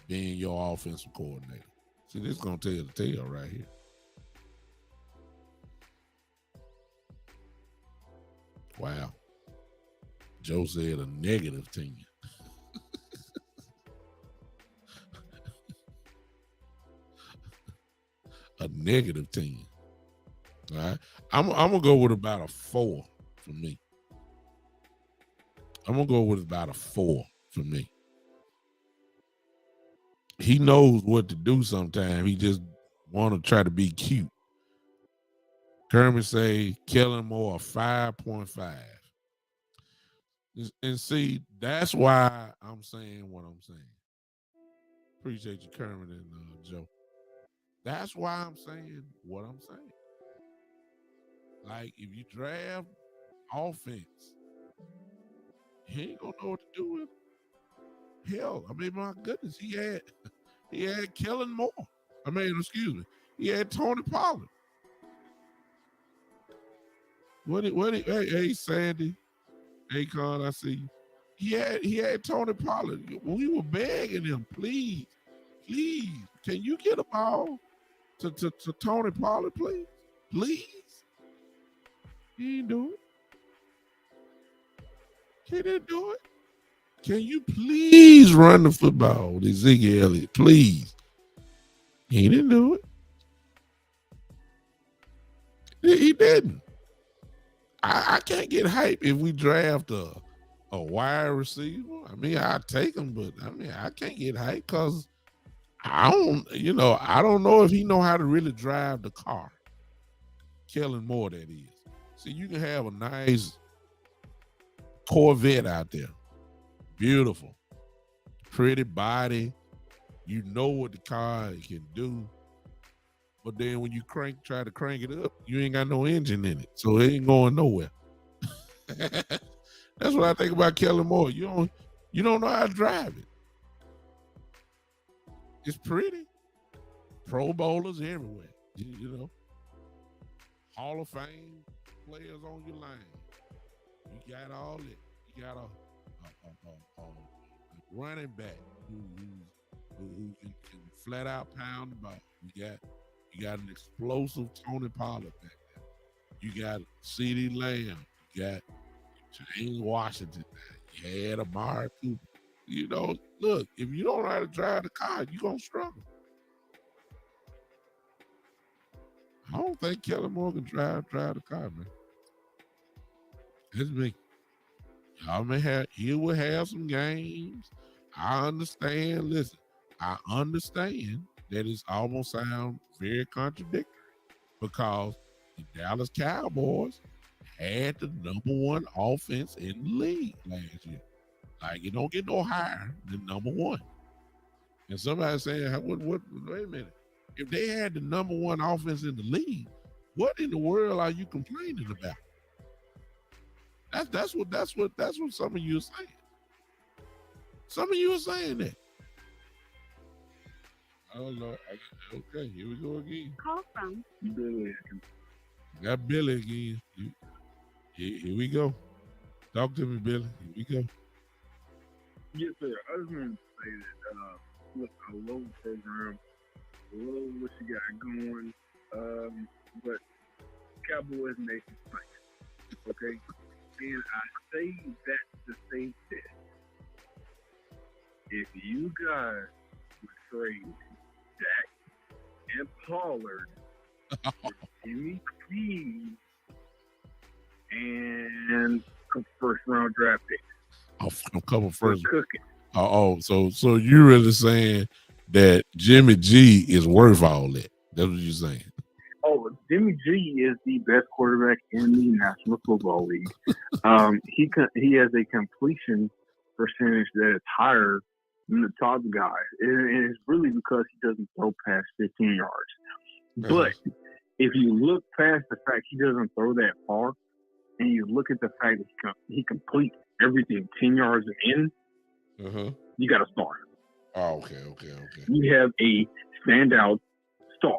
being your offensive coordinator? See, this is going to tell you the tale right here. Wow. Joe said a negative 10. A negative 10. All right. I'm going to go with about a 4 for me. He knows what to do sometimes. He just want to try to be cute. Kermit say Kellen Moore 5.5. And see, that's why I'm saying what I'm saying. Appreciate you, Kermit and Joe. That's why I'm saying what I'm saying. Like, if you draft offense, he ain't gonna know what to do with it. Hell, I mean, my goodness, he had Kellen Moore. He had Tony Pollard. Hey, Sandy, hey, Con, I see you. He had Tony Pollard. We were begging him, please, can you get a ball to Tony Pollard, please? Please. He didn't do it. Can you please run the football, Ziggy Elliott, please? He didn't do it. He didn't. I can't get hype if we draft a wide receiver. I mean, I take him, but I mean, I can't get hype because I don't know if he know how to really drive the car. Kellen Moore, that is. See, you can have a nice Corvette out there. Beautiful. Pretty body. You know what the car can do, but then when you try to crank it up, you ain't got no engine in it, so it ain't going nowhere. That's what I think about Kellen Moore. You don't know how to drive it. It's pretty. Pro bowlers everywhere. You know, Hall of Fame players on your line. You got all that. You got a running back who can flat out pound the ball. You got an explosive Tony Pollard back there. You got CeeDee Lamb. You got James Washington. You had Amari Cooper. You know, look, if you don't know how to drive the car, you're going to struggle. I don't think Kellen Moore can drive the car, man. That's me. He will have some games. I understand. Listen, I understand that it's almost sound very contradictory because the Dallas Cowboys had the number one offense in the league last year. Like, it don't get no higher than number one. And somebody's saying, what, wait a minute. If they had the number one offense in the league, what in the world are you complaining about? That's what some of you are saying. Some of you are saying that. Oh Lord. Okay, here we go again. Call from Billy. Got Billy again. Here we go. Talk to me, Billy. Here we go. Yes, sir. I just wanted to say that look, I love the program. I love what you got going. But Cowboys Nation fight. Okay? And I say that to say this. If you guys would trade Dak and Pollard for Jimmy G and a first round draft pick. A couple first. Cooking. So you're really saying that Jimmy G is worth all that? That's what you're saying. Oh, Jimmy G is the best quarterback in the National Football League. He has a completion percentage that is higher than the top guys, and it's really because he doesn't throw past 15 yards. But if you look past the fact he doesn't throw that far, and you look at the fact that he completes everything 10 yards in, you got a star. Oh, okay. You have a standout stud.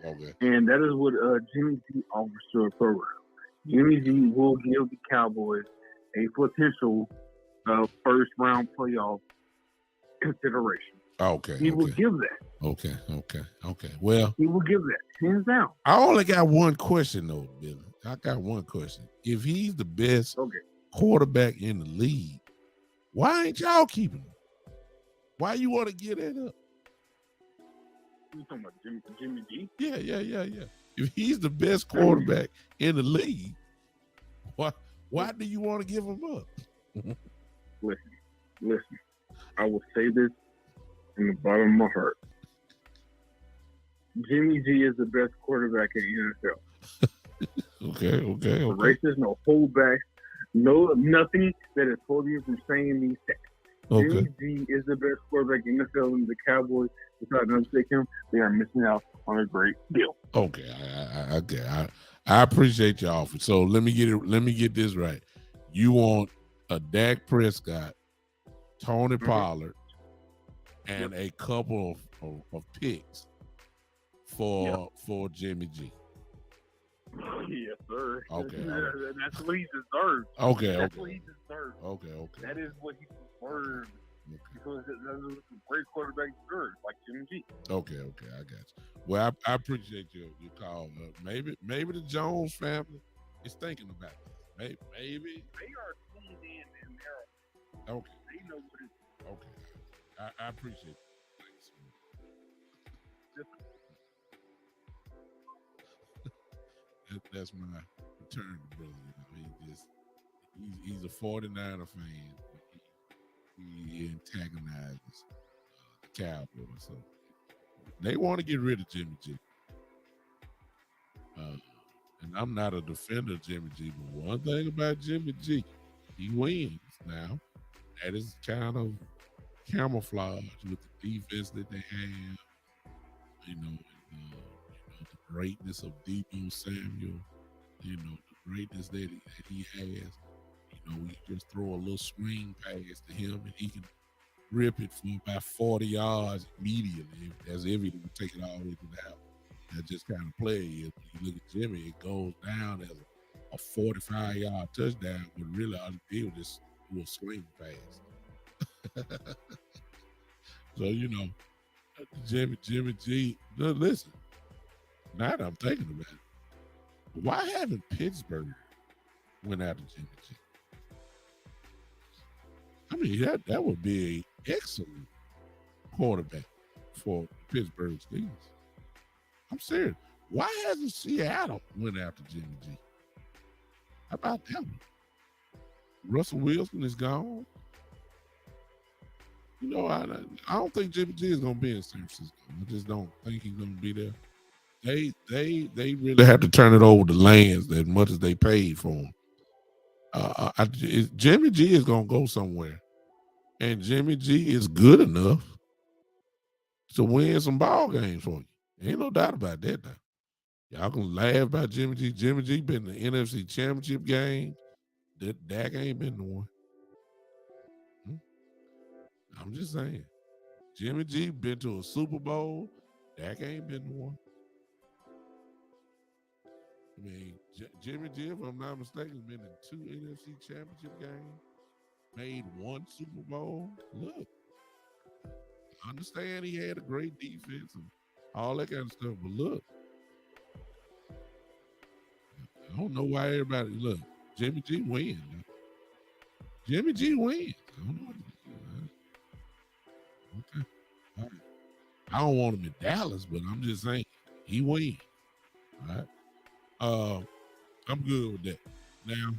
Okay. And that is what Jimmy G offers to a program. Jimmy G will give the Cowboys a potential first round playoff consideration. Okay. He will give that. Okay. Well, he will give that. Hands down. I only got one question though, Billy. I got one question. If he's the best quarterback in the league, why ain't y'all keeping him? Why you want to get it up? You talking about Jimmy G? Yeah. If he's the best quarterback in the league, why do you want to give him up? Listen. I will say this in the bottom of my heart. Jimmy G is the best quarterback in the NFL. Okay. No races, no holdbacks, nothing that has told you from saying these things. Jimmy G is the best quarterback in the NFL, and the Cowboys, without not take him, they are missing out on a great deal. Okay, I appreciate your offer. So let me get this right. You want a Dak Prescott, Tony Pollard, and a couple of picks for Jimmy G. Yes, sir. Okay. That's what he deserves. Okay. That's what he deserves. Okay. That is what he deserves. Because that's a great quarterback deserves, like Jimmy G. Okay, I got you. Well, I appreciate your call. Maybe the Jones family is thinking about this. Maybe they are tuned in and they're okay. They know what it is. Okay. I appreciate it. Thanks. That's my return, brother. You know, he's a 49er fan. He antagonizes the Cowboys, so they want to get rid of Jimmy G. And I'm not a defender of Jimmy G, but one thing about Jimmy G, he wins now. That is kind of camouflage with the defense that they have, the greatness of Debo Samuel, the greatness that he has. We just throw a little swing pass to him and he can rip it for about 40 yards immediately, as if he would take it all the way to the house. That's just kind of player he is. When you look at Jimmy, it goes down as a 45-yard touchdown, but really all he did was just do a swing pass. So, Jimmy G, listen, now that I'm thinking about it, why haven't Pittsburgh went after Jimmy G? I mean, that would be an excellent quarterback for Pittsburgh Steelers. I'm serious. Why hasn't Seattle went after Jimmy G? How about that one? Russell Wilson is gone. I don't think Jimmy G is going to be in San Francisco. I just don't think he's going to be there. They really have to turn it over to Lance as much as they paid for him. Jimmy G is going to go somewhere, and Jimmy G is good enough to win some ball games for you. Ain't no doubt about that now. Y'all can laugh about Jimmy G. Jimmy G been in the NFC Championship game. Dak ain't been the one. I'm just saying. Jimmy G been to a Super Bowl. Dak ain't been the one. I mean, Jimmy G, if I'm not mistaken, been in 2 NFC Championship games. Made 1 Super Bowl. Look, I understand he had a great defense and all that kind of stuff, but look, I don't know why everybody look. Jimmy G wins. Jimmy G wins. I don't know. Okay. All right. I don't want him in Dallas, but I'm just saying he wins. All right. I'm good with that. Now,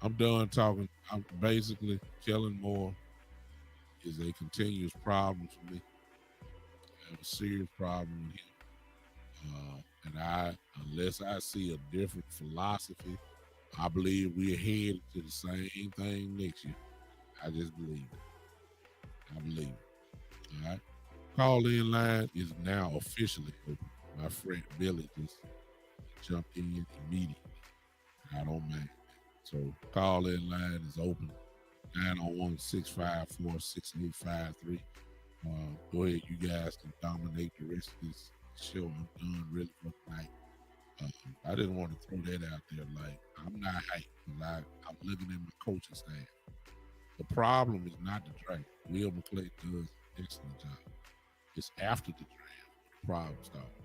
I'm done talking. I'm basically Kellen Moore is a continuous problem for me. I have a serious problem with him. And unless I see a different philosophy, I believe we're headed to the same thing next year. I just believe it. I believe it. All right. Call-in line is now officially open. My friend Billy just jumped in immediately. I don't mind. So call-in line is open. 901-654-6853. Go ahead, you guys can dominate the rest of this show. I'm done really for tonight. I didn't want to throw that out there. Like, I'm not hyped because I'm looking at my coaching staff. The problem is not the draft. Will McClay does an excellent job. It's after the draft the problem starts.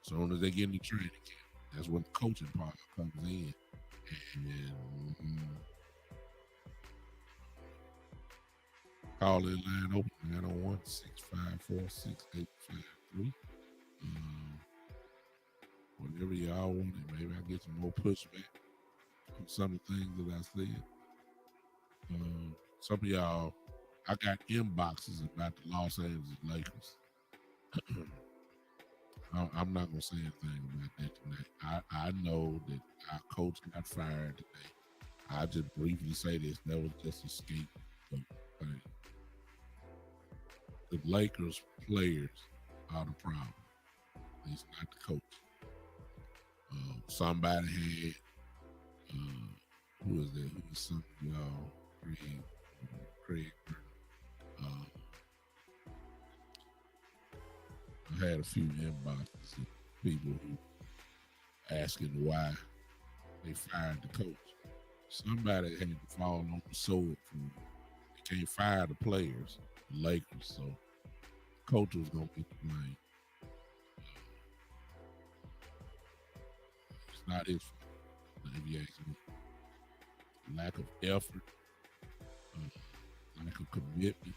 As soon as they get in the training camp, that's when the coaching part comes in. And call in line open 901-654-6853. Whatever y'all want, maybe I get some more pushback from some of the things that I said. Some of y'all, I got inboxes about the Los Angeles Lakers. I'm not gonna say anything about that tonight. I know that our coach got fired today. I'll just briefly say this: that was just a scapegoat thing. The Lakers players are the problem. It's not the coach. Somebody had who is that? Who was some of y'all? Craig. I had a few inboxes of people who asking why they fired the coach. Somebody had to fall on the sword for them. They can't fire the players, the Lakers, so the coach was gonna get the blame. It's not his fault, if you ask me. Lack of effort, lack of commitment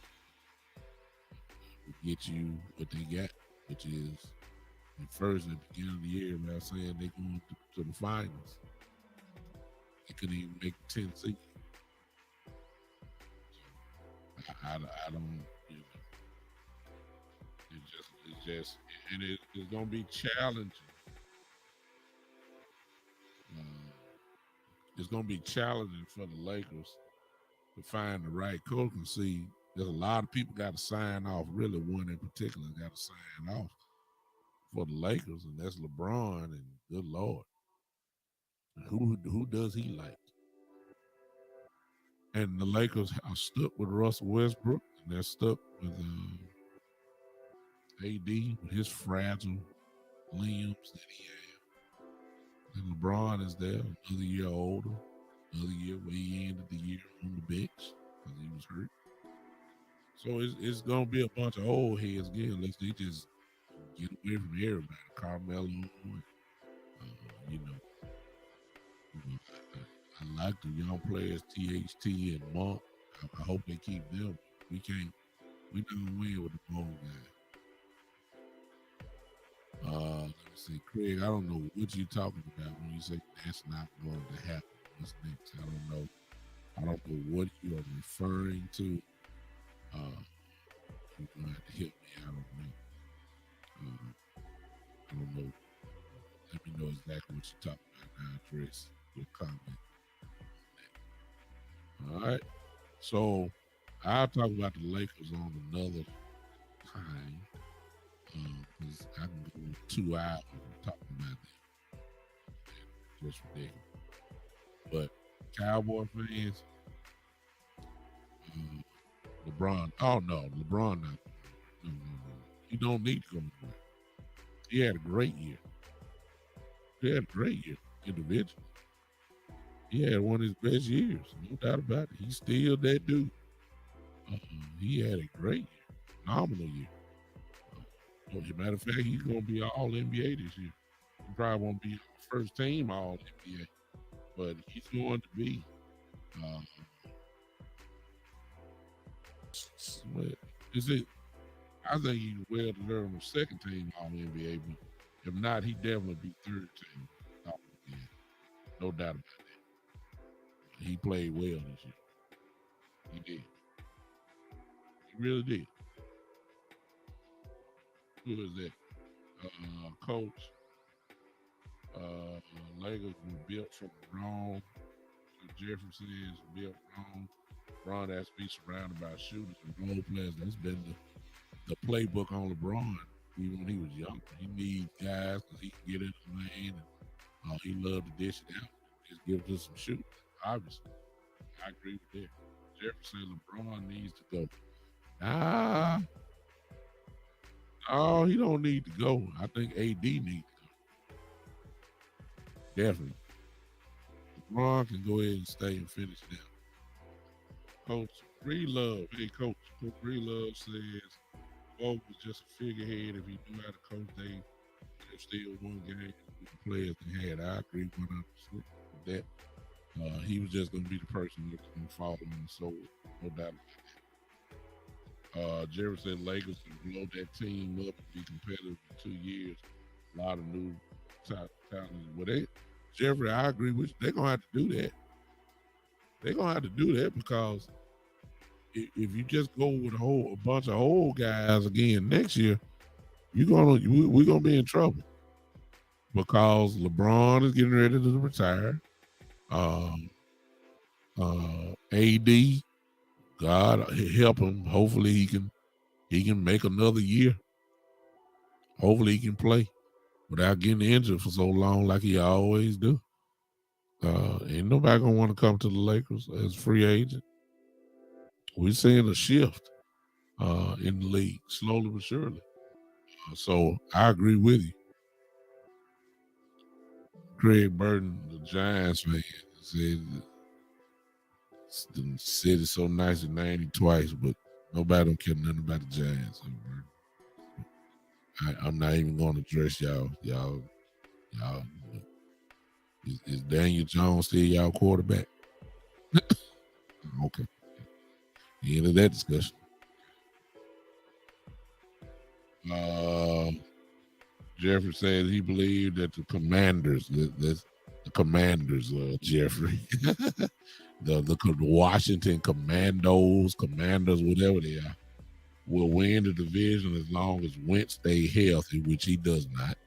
will get you what they got, which is at first at the beginning of the year, they're saying they're going to the finals. They couldn't even make the 10th seed. I don't, it's just, and it's going to be challenging. It's going to be challenging for the Lakers to find the right coach and see. There's a lot of people got to sign off. Really, one in particular got to sign off for the Lakers, and that's LeBron. And good Lord, who does he like? And the Lakers are stuck with Russell Westbrook, and they're stuck with AD with his fragile limbs that he has. And LeBron is there, another year older, another year where he ended the year on the bench because he was hurt. So it's gonna be a bunch of old heads again unless they just get away from everybody. Carmelo, you know, I like the young players, THT and Monk. I hope they keep them. We not gonna win with the old guys. Let me see, Craig. I don't know what you're talking about when you say that's not going to happen. What's next? I don't know. I don't know what you are referring to. You're gonna have to help me. I don't know. Let me know exactly what you're talking about. Now address your comment. All right. So I'll talk about the Lakers on another time. Because I can go 2 hours talking about that. Just ridiculous. But Cowboy fans, LeBron. Oh no, LeBron not. No. He don't need to go anywhere. He had a great year. Individually. He had one of his best years, no doubt about it. He's still that dude. He had a great year, phenomenal year. As a matter of fact, he's gonna be all NBA this year. He probably won't be first team all NBA, but he's going to be. Is it? I think he's well deserved of second team all NBA, but if not, he definitely be third team all NBA. No doubt about that. He played well this year. He did. He really did. Who is that? Coach. Lakers were built from wrong. Jefferson is built wrong. LeBron has to be surrounded by shooters and role players. That's been the playbook on LeBron even when he was young. He needs guys because he can get in the lane and he loved to dish it out. Just gives us some shooting. Obviously, I agree with that. Jefferson, LeBron needs to go. Oh, he don't need to go. I think AD needs to go. Definitely. LeBron can go ahead and stay and finish it out. Coach Breelove. Hey, Coach Breelove says Vogt was just a figurehead. If he knew how to coach, they still won games with the players they had. I agree 100% with that. He was just going to be the person that was going to fall on the sword. No doubt about that. Jerry said Lakers can blow that team up and be competitive in 2 years. A lot of new talent. Well, Jeffrey, I agree with you. They're going to have to do that. They're going to have to do that because if you just go with a bunch of old guys again next year, we're gonna be in trouble because LeBron is getting ready to retire. AD, God help him. Hopefully he can make another year. Hopefully he can play without getting injured for so long like he always do. Ain't nobody gonna want to come to the Lakers as free agent. We're seeing a shift in the league, slowly but surely. So I agree with you. Craig Burton, the Giants man, said the city's so nice and named him twice, but nobody don't care nothing about the Giants. I'm not even going to address y'all. Is Daniel Jones still y'all quarterback? Okay. End of that discussion. Jeffrey said he believed that the Commanders, Jeffrey, the Washington Commandos, whatever they are, will win the division as long as Wentz stay healthy, which he does not.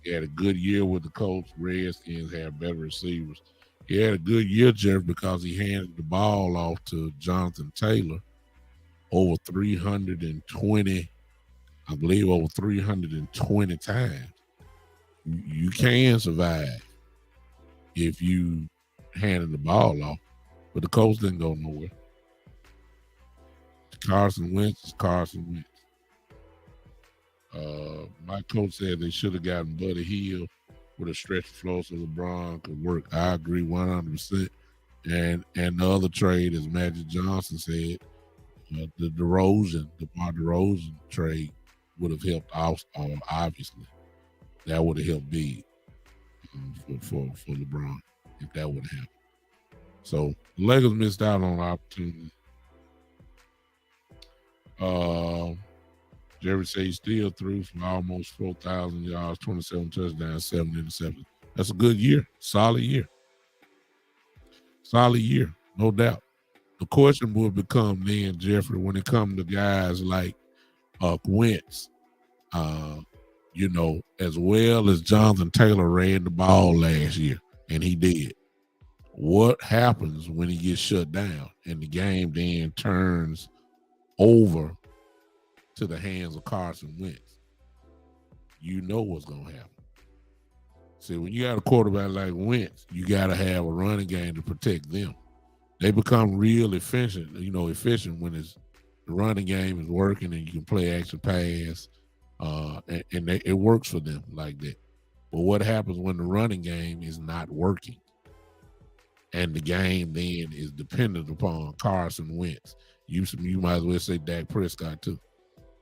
He had a good year with the Colts. Redskins have better receivers. But Wentz is going to be the quarterback. He will win the division. He will win the division as long as Wentz stay healthy, which he does not. He had a good year with the Colts. Redskins have better receivers. But Wentz is going to be the quarterback. He will win the division as long as Wentz stay healthy, which he does not. He had a good year with the Colts. Redskins have better receivers. He had a good year, Jeff, because he handed the ball off to Jonathan Taylor over 320, I believe over 320 times. You can survive if you handed the ball off, but the coach didn't go nowhere. Carson Wentz is Carson Wentz. My coach said they should have gotten Buddy Hield with a stretch flow so LeBron could work. I agree 100%. And the other trade, as Magic Johnson said, the DeMar DeRozan trade would have helped out, obviously. That would have helped big for LeBron if that would have happened. So the Lakers missed out on an opportunity. Jerry says he still threw for almost 4,000 yards, 27 touchdowns, 7 interceptions. That's a good year. Solid year. Solid year, no doubt. The question will become then, Jeffrey, when it comes to guys like Wentz, as well as Jonathan Taylor ran the ball last year, and he did. What happens when he gets shut down and the game then turns over to the hands of Carson Wentz? You know what's going to happen. See, when you got a quarterback like Wentz, you got to have a running game to protect them. They become real efficient when the running game is working and you can play action pass, and it works for them like that. But what happens when the running game is not working and the game then is dependent upon Carson Wentz? You might as well say Dak Prescott too.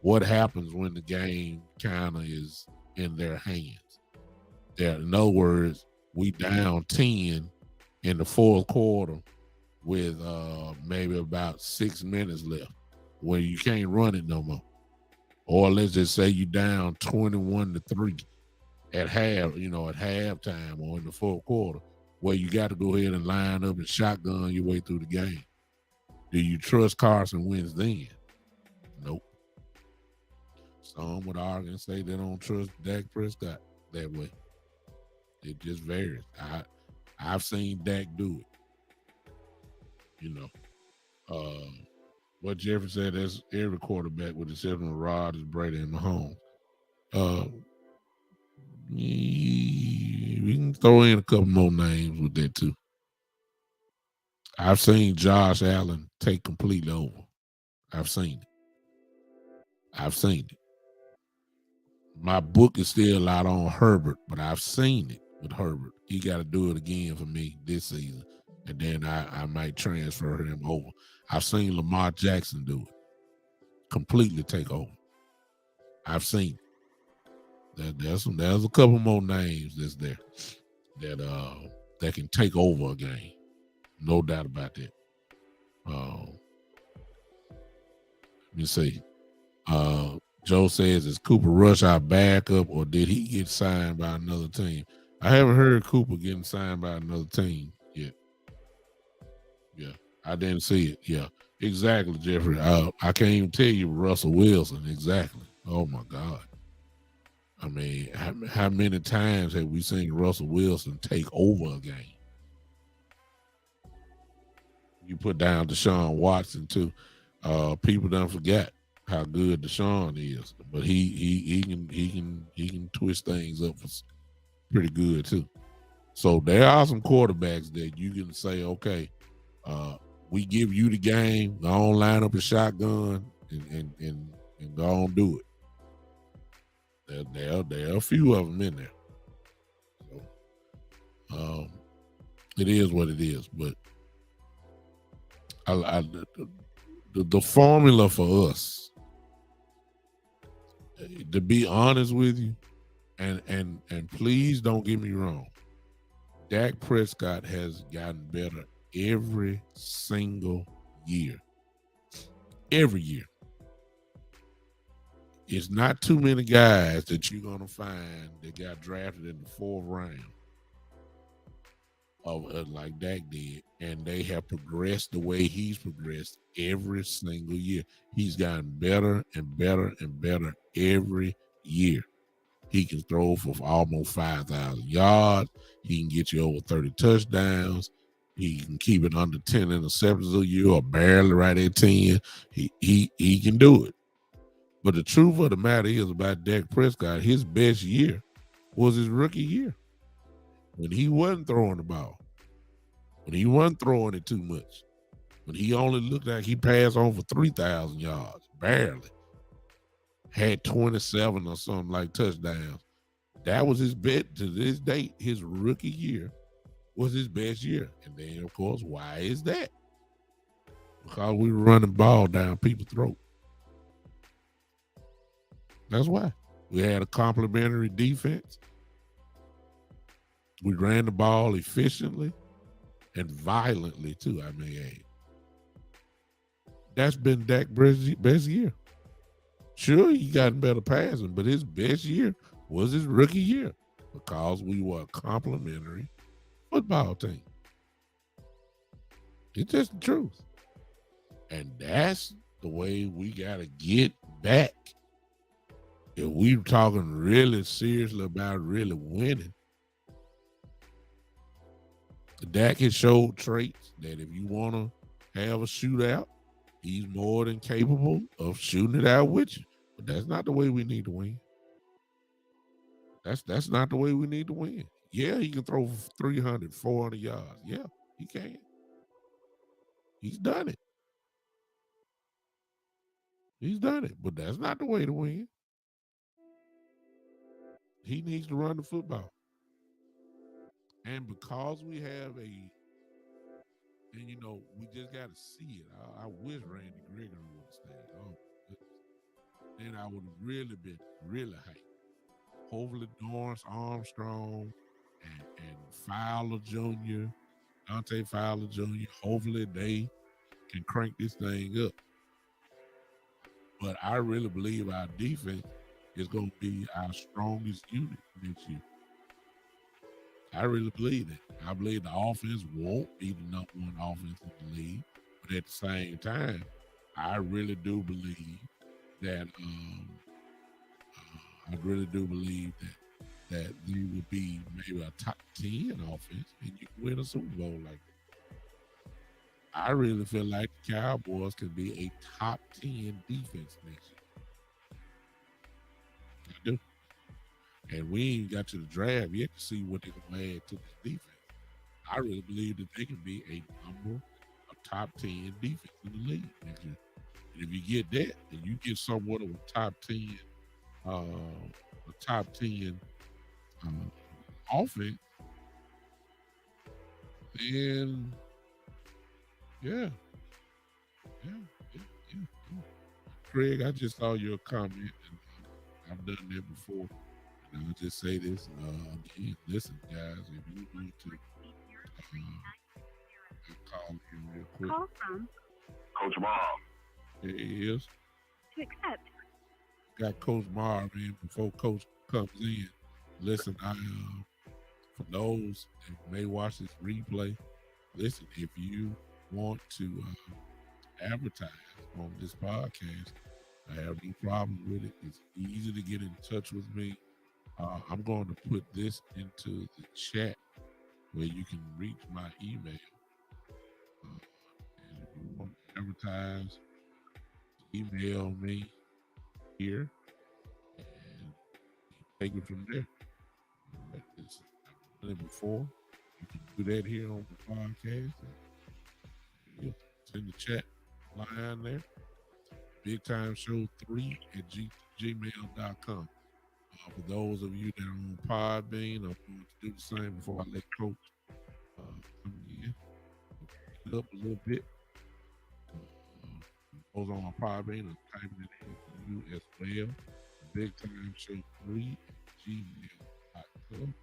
What happens when the game kind of is in their hands? In other words, we down 10 in the fourth quarter with maybe about 6 minutes left where you can't run it no more. Or let's just say you down 21-3 at halftime or in the fourth quarter, where you got to go ahead and line up and shotgun your way through the game. Do you trust Carson Wentz then? Nope. Some would argue and say they don't trust Dak Prescott that way. It just varies. I've seen Dak do it. What Jeffrey said, that's every quarterback with the exception of Rodgers, Brady, and Mahomes. We can throw in a couple more names with that too. I've seen Josh Allen take completely over. I've seen it. My book is still out on Herbert, but I've seen it with Herbert. He got to do it again for me this season, and then I might transfer him over. I've seen Lamar Jackson do it, completely take over. I've seen it. There's a couple more names that's there that can take over a game, no doubt about that. Let me see. Joe says, is Cooper Rush our backup or did he get signed by another team? I haven't heard Cooper getting signed by another team yet. Yeah, I didn't see it. Yeah, exactly, Jeffrey. I can't even tell you Russell Wilson exactly. Oh, my God. I mean, how many times have we seen Russell Wilson take over a game? You put down Deshaun Watson, too. People don't forget how good Deshaun is, but he can twist things up for pretty good too. So there are some quarterbacks that you can say, okay, we give you the game, go on line up a shotgun and go on do it. There are a few of them in there. So it is what it is, but the formula for us, to be honest with you, and please don't get me wrong, Dak Prescott has gotten better every single year. Every year. It's not too many guys that you're going to find that got drafted in the fourth round like Dak did, and they have progressed the way he's progressed every single year. He's gotten better and better and better every year. He can throw for almost 5,000 yards. He can get you over 30 touchdowns. He can keep it under 10 interceptions a year or barely right at 10. He can do it. But the truth of the matter is about Dak Prescott, his best year was his rookie year. When he wasn't throwing the ball. When he wasn't throwing it too much. When he only looked like he passed on for 3,000 yards. Barely. Had 27 or something like touchdowns. That was his bet to this date. His rookie year was his best year. And then, of course, why is that? Because we were running ball down people's throat. That's why. We had a complimentary defense. We ran the ball efficiently and violently, too, I may add. That's been Dak's best year. Sure, he gotten better passing, but his best year was his rookie year because we were a complimentary football team. It's just the truth. And that's the way we got to get back. If we're talking really seriously about really winning, Dak has showed traits that if you want to have a shootout, he's more than capable of shooting it out with you. But that's not the way we need to win. That's not the way we need to win. Yeah, he can throw 300, 400 yards. Yeah, he can. He's done it. He's done it. But that's not the way to win. He needs to run the football. And because we have and you know, we just got to see it. I wish Randy Gregory would have stayed. Oh, then I would have really been really hyped. Hopefully Dorrance Armstrong and Fowler Jr., Dante Fowler Jr., hopefully they can crank this thing up. But I really believe our defense is going to be our strongest unit next year. I really believe that. I believe the offense won't be the number one offense in the league. But at the same time, I really do believe that that they will be maybe a top 10 offense and you can win a Super Bowl like that. I really feel like the Cowboys can be a top 10 defense next year. I do. And we ain't got to the draft yet to see what they're going to add to this defense. I really believe that they can be a top 10 defense in the league next year. And if you get that, and you get somewhat of a top 10 offense, then yeah. Craig, I just saw your comment, and I've done that before. And I'll just say this again. Listen, guys, if you want to call him real quick. Call from Coach Bob. There he is. to accept. Got Coach Marv in before Coach comes in. Listen, for those that may watch this replay, listen, if you want to advertise on this podcast, I have no problem with it. It's easy to get in touch with me. I'm going to put this into the chat where you can reach my email. And if you want to advertise, email me here and take it from there. I've done it before. You can do that here on the podcast. It's in the chat line there. BigTimeShow3@gmail.com. For those of you that are on Podbean, I'm going to do the same before I let Coach come in. Pick it up a little bit. Those on Podbean, I'm typing it in for you as well. BigTimeShow3@gmail.com.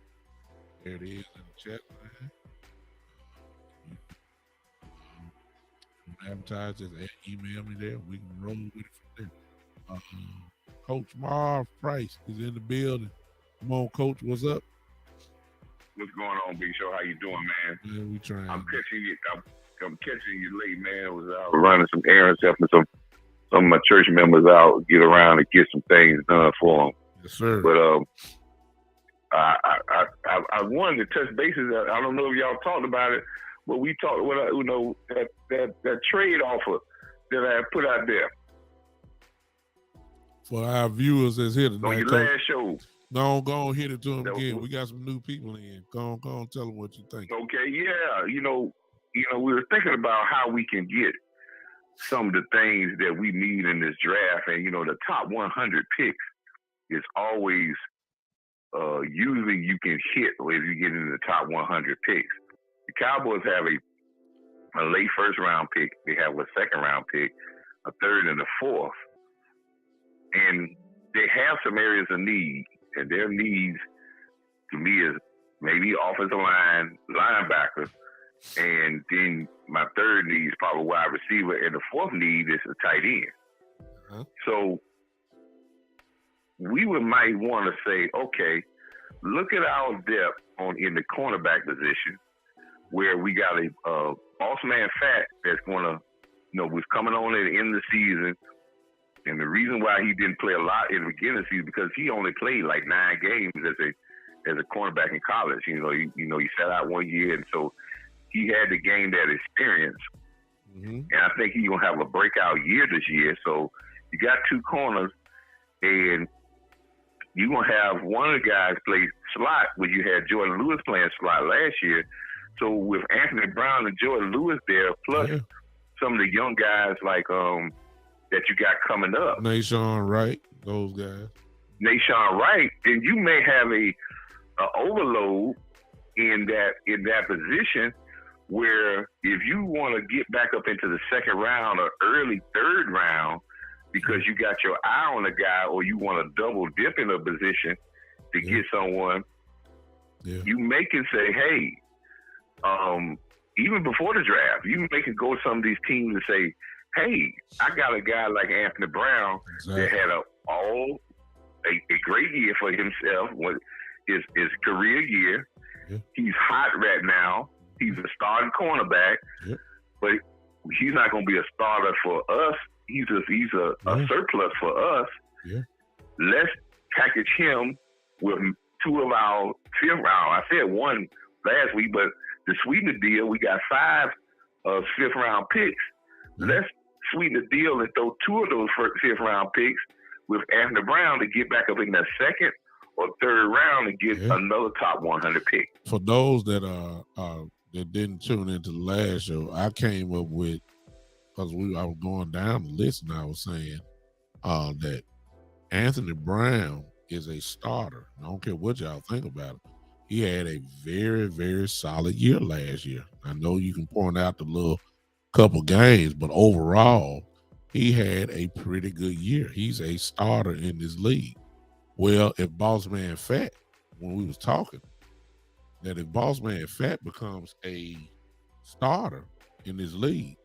There it is in the chat line. Advertise, just email me there. We can roll with it from there. Coach Marv Price is in the building. Come on, Coach. What's up? What's going on, Big Show? How you doing, man? Man, we trying. I'm catching you late, man. I was out running some errands, helping some of my church members out, get around and get some things done for them. Yes, sir. But I wanted to touch bases. I don't know if y'all talked about it, but we talked. That trade offer that I put out there for our viewers that's here tonight. On your last show. Go on, hit it to them again. We got some new people in. Go on, tell them what you think. Okay, yeah. We were thinking about how we can get some of the things that we need in this draft, and the top 100 picks is always usually you can hit if you get into the top 100 picks. The Cowboys have a late first round pick. They have a second round pick, a third, and a fourth, and they have some areas of need. And their needs, to me, is maybe offensive line, linebacker, and then my third need is probably wide receiver, and the fourth need is a tight end. Uh-huh. So we might want to say, okay, look at our depth in the cornerback position, where we got a boss man Fat that's going to, was coming on at the end of the season. And the reason why he didn't play a lot in the beginning of the season because he only played like 9 games as a cornerback in college. He sat out 1 year, and so he had to gain that experience. Mm-hmm. And I think he's gonna have a breakout year this year. So you got 2 corners, and you're gonna have one of the guys play slot, where you had Jordan Lewis playing slot last year. So with Anthony Brown and Jordan Lewis there, plus some of the young guys like that you got coming up. Nashawn Wright, those guys. Nashawn Wright, then you may have a overload in that position where if you want to get back up into the second round or early third round because you got your eye on a guy or you want to double dip in a position to get someone, you make it say, hey, even before the draft, you make it go to some of these teams and say, hey, I got a guy like Anthony Brown that had a great year for himself, his career year. Yeah. He's hot right now. He's a starting cornerback, but he's not going to be a starter for us. He's a surplus for us. Yeah. Let's package him with 2 of our 5th round. I said 1 last week, but to sweeten the deal, we got 5 5th round picks. Let's sweeten the deal and throw 2 of those 5th round picks with Anthony Brown to get back up in that second or third round and get another top 100 pick. For those that that didn't tune into the last show, I came up with, because I was going down the list and I was saying that Anthony Brown is a starter. I don't care what y'all think about it. He had a very, very solid year last year. I know you can point out the little couple games, but overall, he had a pretty good year. He's a starter in this league. Well, if Boss Man Fat, when we was talking, that if Boss Man Fat becomes a starter in this league,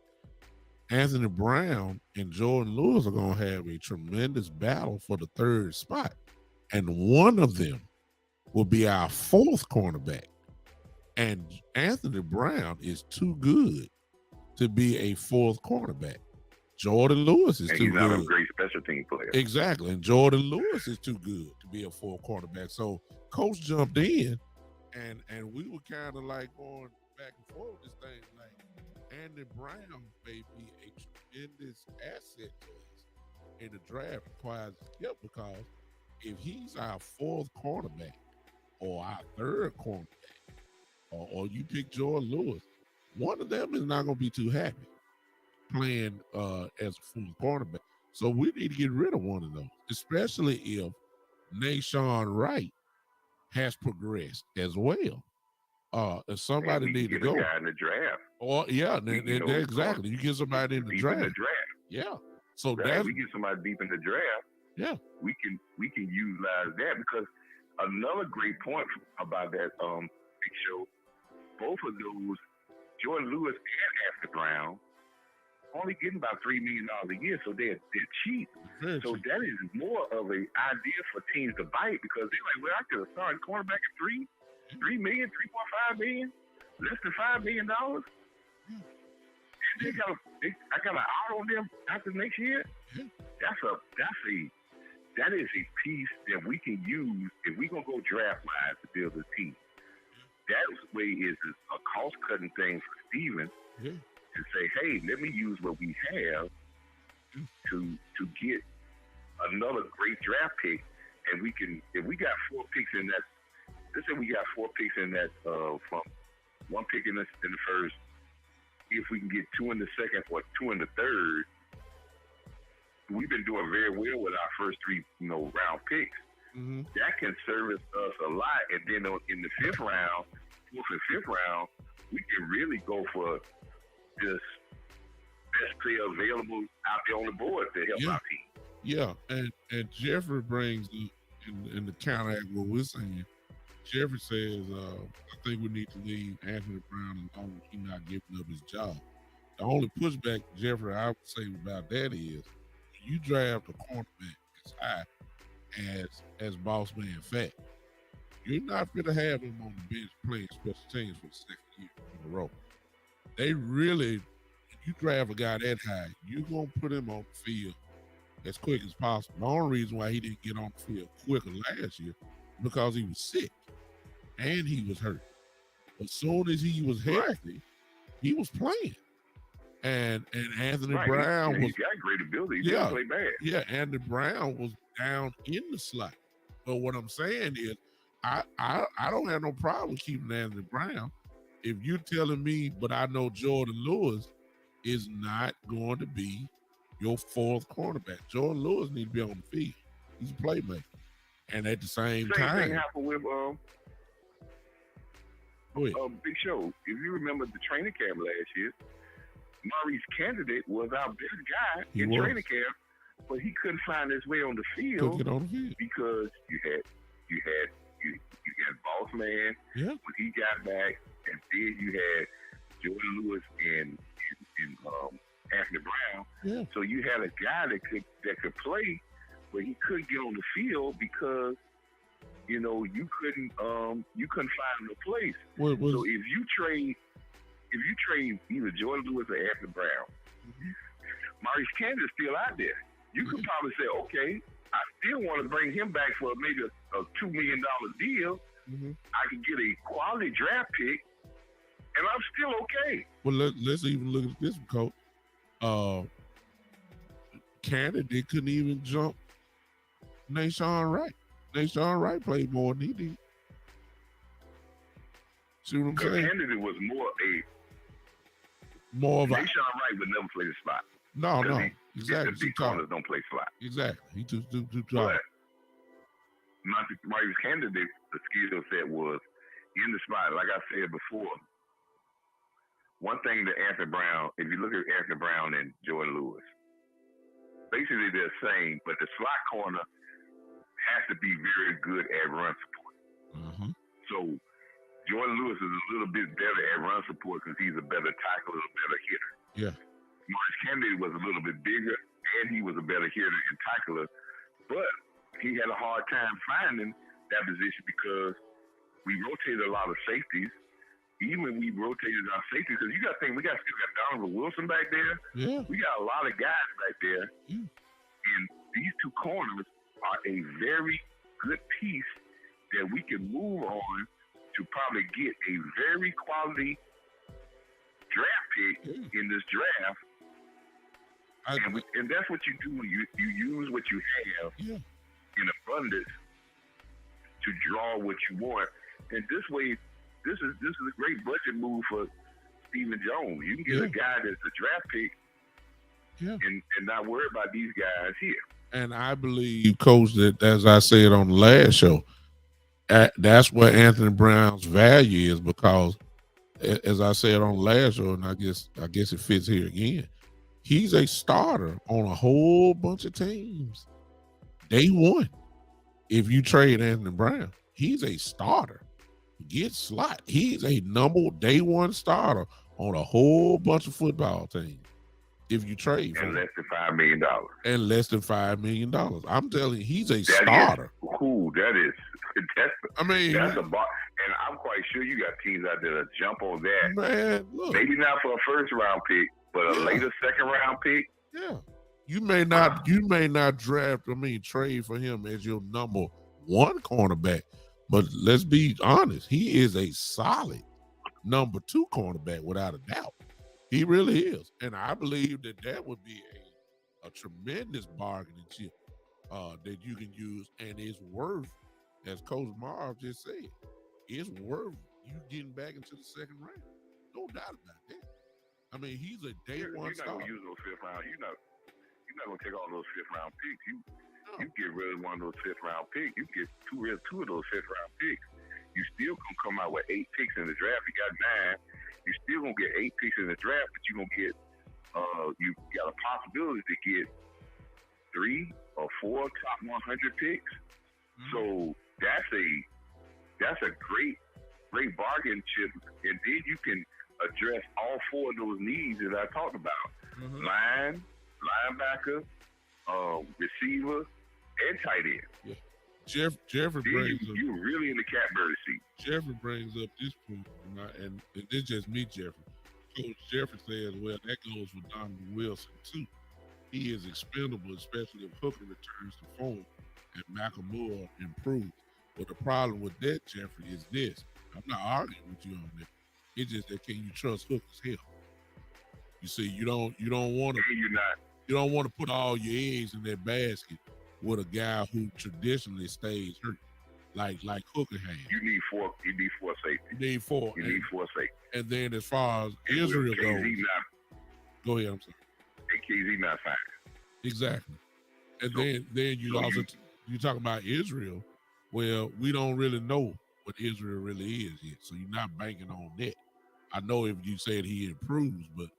Anthony Brown and Jordan Lewis are going to have a tremendous battle for the 3rd spot. And one of them will be our 4th cornerback. And Anthony Brown is too good to be a 4th cornerback. Jordan Lewis is too good. He's not a great special team player. Exactly. And Jordan Lewis is too good to be a 4th cornerback. So Coach jumped in and we were kind of like going back and forth with this thing. Like Anthony Brown may be a tremendous asset to us in the draft. Requires skill because if he's our 4th cornerback or our 3rd cornerback, or you pick Jordan Lewis, one of them is not going to be too happy playing as a full cornerback. So we need to get rid of one of those, especially if Nashawn Wright has progressed as well. If somebody need to go a guy in the draft. Or exactly. You get somebody in the draft. Yeah. So right. We get somebody deep in the draft. Yeah. We can utilize that because another great point about that big show, both of those, Jordan Lewis and Anthony Brown, only getting about $3 million a year, so they're cheap. So that is more of an idea for teams to bite because they're like, well, I could have started cornerback at $3 million, $3.5 million, less than $5 million. And I got an out on them after next year. That's a that is a piece that we can use if we're gonna go draft wise to build a team. That way is a cost cutting thing for Steven to say, hey, let me use what we have to get another great draft pick, and we can, if we got 4 picks in that, let's say we got 4 picks in that from 1 pick in the first, if we can get 2 in the second or 2 in the third, we've been doing very well with our first 3 round picks. Mm-hmm. That can service us a lot, and then in the 5th round, 4th and 5th round, we can really go for this best player available out there on the board to help our team. Yeah, and Jeffrey brings in the counteract what we're saying. Jeffrey says, I think we need to leave Anthony Brown alone. He's not giving up his job. The only pushback, Jeffrey, I would say about that is you draft a cornerback as high as boss man Fat. You're not going to have him on the bench playing special teams for the 2nd year in a row. They really, if you draft a guy that high, you're going to put him on the field as quick as possible. The only reason why he didn't get on the field quicker last year because he was sick and he was hurt. As soon as he was healthy, he was playing. And Anthony Brown was, he got great ability. He didn't play bad. Yeah, Anthony Brown was down in the slot. But what I'm saying is, I don't have no problem keeping Anthony Brown. If you're telling me, but I know Jordan Lewis is not going to be your 4th cornerback. Jordan Lewis needs to be on the field. He's a playmaker. And at the same time, thing happened with Big Show. If you remember the training camp last year, Maurice Candidate was our best guy in training camp, but he couldn't find his way on the field, because you had Boss Man when he got back, and then you had Jordan Lewis and Anthony Brown. Yeah. So you had a guy that could play, but he couldn't get on the field because you couldn't find a place. So if you trade either Jordan Lewis or Anthony Brown, Maurice Candace is still out there. You could probably say, okay, I still want to bring him back for maybe a $2 million deal. I can get a quality draft pick, and I'm still okay. Well, let's even look at this one, Coach. Candidate couldn't even jump Nashawn Wright. Nashawn Wright played more than he did. See what I'm saying? Candidate was more of a. Nashawn Wright would never play the slot. No, exactly. The big corners don't play slot. Exactly. He too tall. But Maurice Candidate, the skill set was in the spot. Like I said before, one thing that Anthony Brown, if you look at Anthony Brown and Jordan Lewis, basically they're the same, but the slot corner has to be very good at run support. So Jordan Lewis is a little bit better at run support because he's a better tackler, a better hitter. Yeah. Maurice Kennedy was a little bit bigger, and he was a better hitter and tackler, but he had a hard time finding that position because we rotated a lot of safeties. Even when we rotated our safeties, because you got to think, we still got Donovan Wilson back there. Yeah. We got a lot of guys back there. Yeah. And these 2 corners are a very good piece that we can move on to probably get a very quality draft pick in this draft. And that's what you do. You use what you have in abundance to draw what you want. And this way, this is a great budget move for Stephen Jones. You can get a guy that's a draft pick and not worry about these guys here. And I believe, Coach, that as I said on the last show, that's where Anthony Brown's value is, because as I said on the last show, and I guess it fits here again, he's a starter on a whole bunch of teams. Day one, if you trade Anthony Brown, he's a starter. Get slot. He's a day one starter on a whole bunch of football teams. If you trade for less than $5 million. And less than $5 million. I'm telling you, he's a starter. Cool. That's a bar. And I'm quite sure you got teams out there that jump on that. Man, look. Maybe not for a first round pick, but a later second round pick. Yeah. You may not draft, trade for him as your number one cornerback, but let's be honest, he is a solid number two cornerback without a doubt. He really is. And I believe that would be a tremendous bargaining chip that you can use, and it's worth, as Coach Marv just said, it's worth you getting back into the second round. No doubt about that. I mean, he's a day one star. You're not going to use those fifth round. You're not going to take all those fifth round picks. You get rid of one of those fifth round picks. You get two of those fifth round picks. You still gonna come out with 8 picks in the draft. You got 9. You still gonna get 8 picks in the draft, but you gonna get you got a possibility to get 3 or 4 top 100 picks. Mm-hmm. So that's a great bargain chip, and then you can address all 4 of those needs that I talked about: linebacker, receiver, and tight end. Yeah. Jeffrey brings up. You're really in the catbird seat. Jeffrey brings up this point, and it's just me, Jeffrey. Coach Jeffrey says, well, that goes for Donovan Wilson too. He is expendable, especially if Hooker returns to form and Nakamura improves. But the problem with that, Jeffrey, is this. I'm not arguing with you on that. It's just that can you trust Hooker's health? You see, you don't want to. You don't want to put all your eggs in that basket with a guy who traditionally stays hurt, like Hooker has. You need 4 safety. You need 4. You need 4 safety. And then as far as Israel goes, go ahead. I'm sorry. KZ not fine. Exactly. And then you talk about Israel. Well, we don't really know what Israel really is yet, so you're not banking on that. I know if you said he improves, but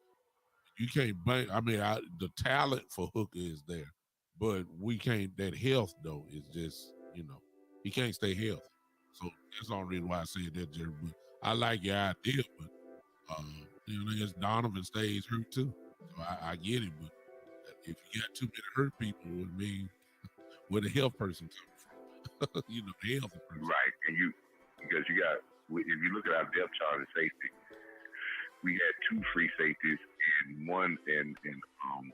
you can't bank. The talent for Hooker is there. But we can't, that health, though, is just, he can't stay healthy. So that's the only reason why I said that, Jerry. But I like your idea, but, I guess Donovan stays hurt, too. So I get it, but if you got too many hurt people, it means where the health person coming from? The healthy person. Right, and because you got, if you look at our depth chart in safety, we had 2 free safeties, and one and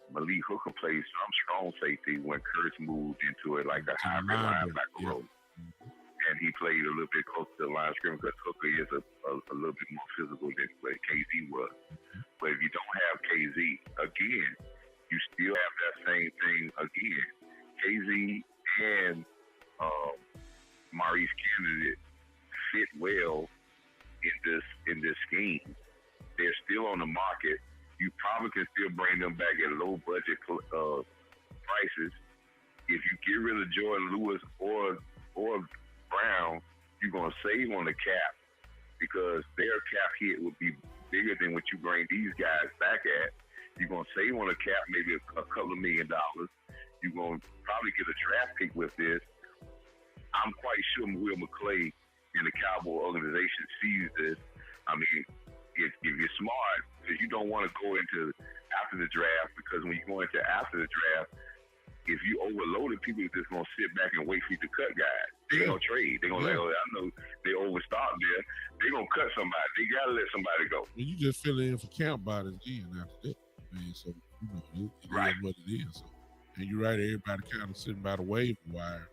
Malik Hooker played some strong safety when Kurtz moved into it like a hybrid linebacker role. Mm-hmm. And he played a little bit close to the line of scrimmage because Hooker is a little bit more physical than what KZ was. Mm-hmm. But if you don't have KZ, again, you still have that same thing again. KZ and Maurice Kennedy fit well in this scheme. They're still on the market. You probably can still bring them back at low budget prices. If you get rid of Jordan Lewis or Brown, you're gonna save on the cap because their cap hit would be bigger than what you bring these guys back at. You're gonna save on the cap maybe a couple of $1 million. You're gonna probably get a draft pick with this. I'm quite sure Will McClay and the Cowboy organization sees this. If you're smart, because you don't want to go into after the draft, because when you go into after the draft, if you overloaded, people are just going to sit back and wait for you to cut guys. They're going to trade. They're going to I know they overstocked there. They're going to cut somebody. They got to let somebody go. Well, you just fill in for camp bodies again after that. So, it is what it is. So, and you're right, everybody kind of sitting by the waiver wire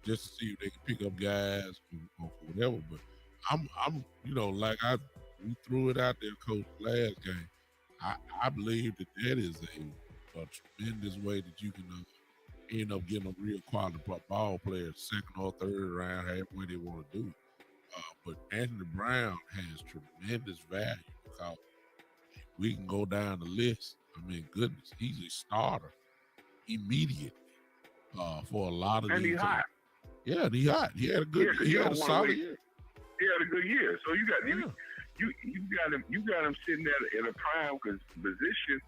just to see if they can pick up guys or whatever. But I'm we threw it out there, Coach, last game. I believe that is a tremendous way that you can end up getting a real quality ball player, second or third round, however way they want to do it. But Anthony Brown has tremendous value because we can go down the list. Goodness, he's a starter immediately for a lot of and these. He's hot. Yeah, and he's hot. He had a solid year. He had a good year. So you got him sitting there in a prime position,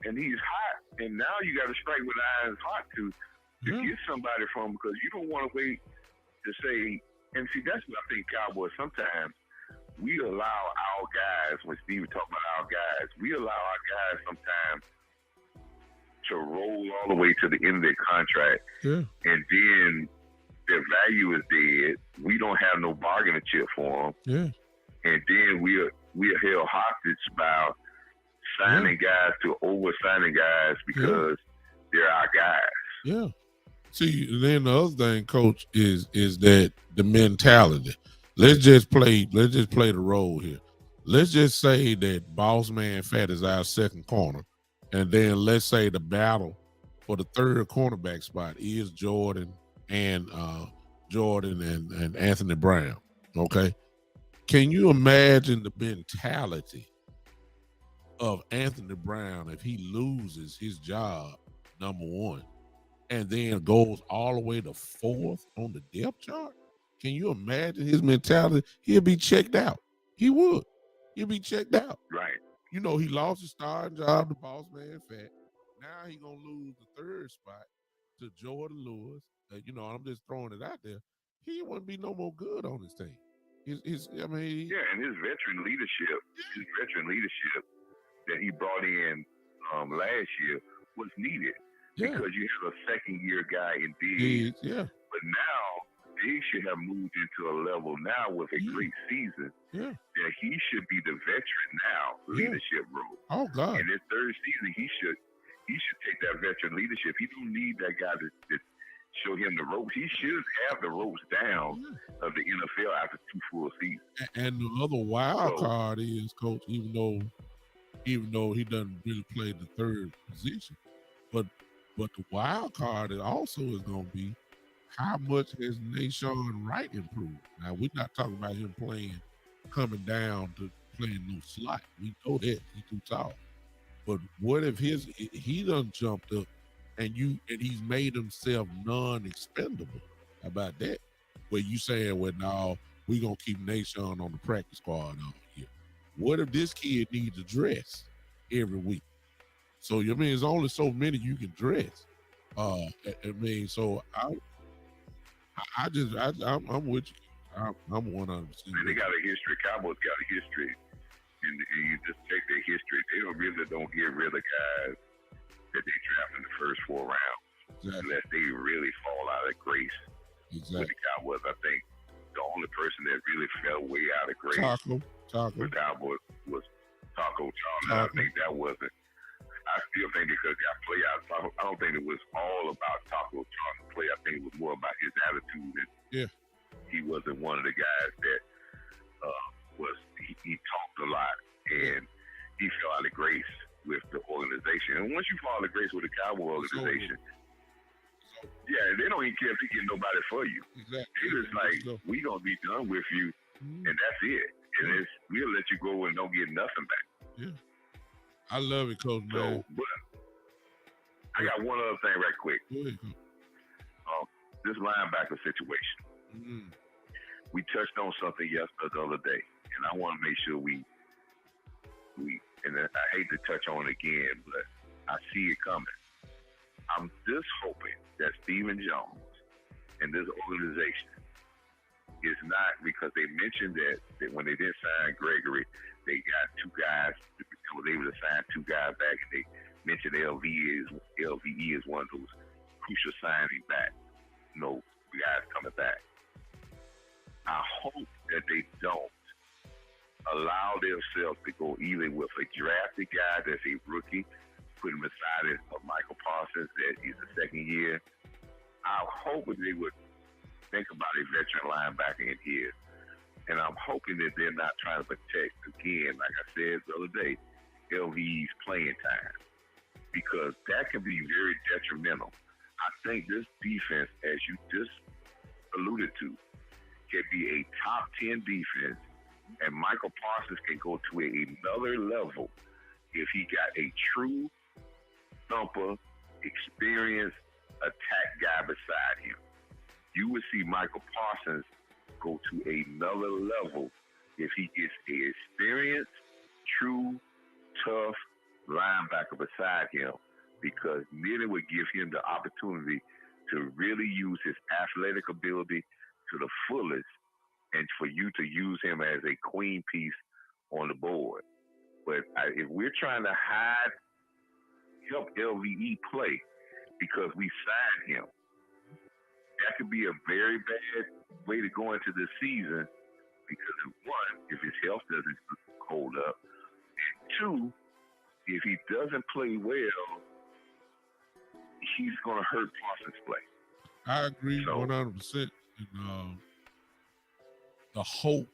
and he's hot. And now you got to strike with irons hot to get somebody from him, because you don't want to wait to say. And see, that's what I think Cowboys sometimes we allow our guys. When Steve talk about our guys, we allow our guys sometimes to roll all the way to the end of their contract, and then their value is dead. We don't have no bargaining chip for them. And then we are held hostage by signing guys to over-signing guys because they're our guys. Yeah. See, then the other thing, Coach, is that the mentality. Let's just play the role here. Let's just say that Boss Man Fat is our second corner, and then let's say the battle for the third cornerback spot is Jordan and Anthony Brown. Okay, can you imagine the mentality of Anthony Brown if he loses his job, number one, and then goes all the way to fourth on the depth chart? Can you imagine his mentality? He'll be checked out. He would. He'll be checked out. Right. You know, he lost his starting job to Boss Man Fat. Now he gonna lose the third spot to Jordan Lewis. You know, I'm just throwing it out there. He wouldn't be no more good on his team. I mean, yeah, and his veteran leadership that he brought in last year was needed because you have a second-year guy in Diggs. Yeah. But now Diggs should have moved into a level now with a great season that he should be the veteran now leadership role. Oh God! In his third season, he should take that veteran leadership. He don't need that guy to show him the ropes. He should have the ropes down of the NFL after 2 full seasons. And the other wild card is, Coach, even though he doesn't really play the third position, but the wild card also is going to be how much has Nashawn Wright improved. Now we're not talking about him coming down to playing no slot. We know that he's too tall. But what if he done jumped up and he's made himself non-expendable? How about that? Where you saying, well, no, we're gonna keep Nashawn on the practice squad all year. What if this kid needs to dress every week? So I mean, there's only so many you can dress. I mean, so I'm with you. I'm 100%. They got a history. Cowboys got a history. And you just take their history. They don't get rid of guys that they draft in the first 4 rounds unless they really fall out of grace. With the Cowboys, I think the only person that really fell way out of grace with the Cowboys was Taco Charlton. I think that wasn't. I still think because got play out. I don't think it was all about Taco Charlton's play. I think it was more about his attitude. And he wasn't one of the guys that he talked a lot and he fell out of grace with the organization. And once you fall out of grace with the Cowboy organization, they don't even care if he get nobody for you. Exactly. It's like, we gonna be done with you, and that's it. And we'll let you go and don't get nothing back. Yeah. I love it, Coach, man. But I got one other thing right quick. Go ahead, This linebacker situation. We touched on something yesterday the other day, and I want to make sure we and I hate to touch on it again, but I see it coming. I'm just hoping that Stephen Jones and this organization is not, because they mentioned that when they didn't sign Gregory, they got 2 guys, they were able to sign 2 guys back, and they mentioned LVE is one of those crucial signing back, guys coming back. I hope that they don't allow themselves to go either with a drafted guy that's a rookie, put him beside it, of Michael Parsons, that he's a second year. I hope that they would think about a veteran linebacker in here. And I'm hoping that they're not trying to protect, again, like I said the other day, LV's playing time. Because that can be very detrimental. I think this defense, as you just alluded to, can be a top 10 defense, and Michael Parsons can go to another level if he got a true thumper, experienced attack guy beside him. You would see Michael Parsons go to another level if he gets an experienced, true, tough linebacker beside him, because then it would give him the opportunity to really use his athletic ability to the fullest, and for you to use him as a queen piece on the board. But if we're trying to help LVE play because we signed him, that could be a very bad way to go into the season, because one, if his health doesn't hold up, and two, if he doesn't play well, he's going to hurt Parsons' play. I agree 100%. And the hope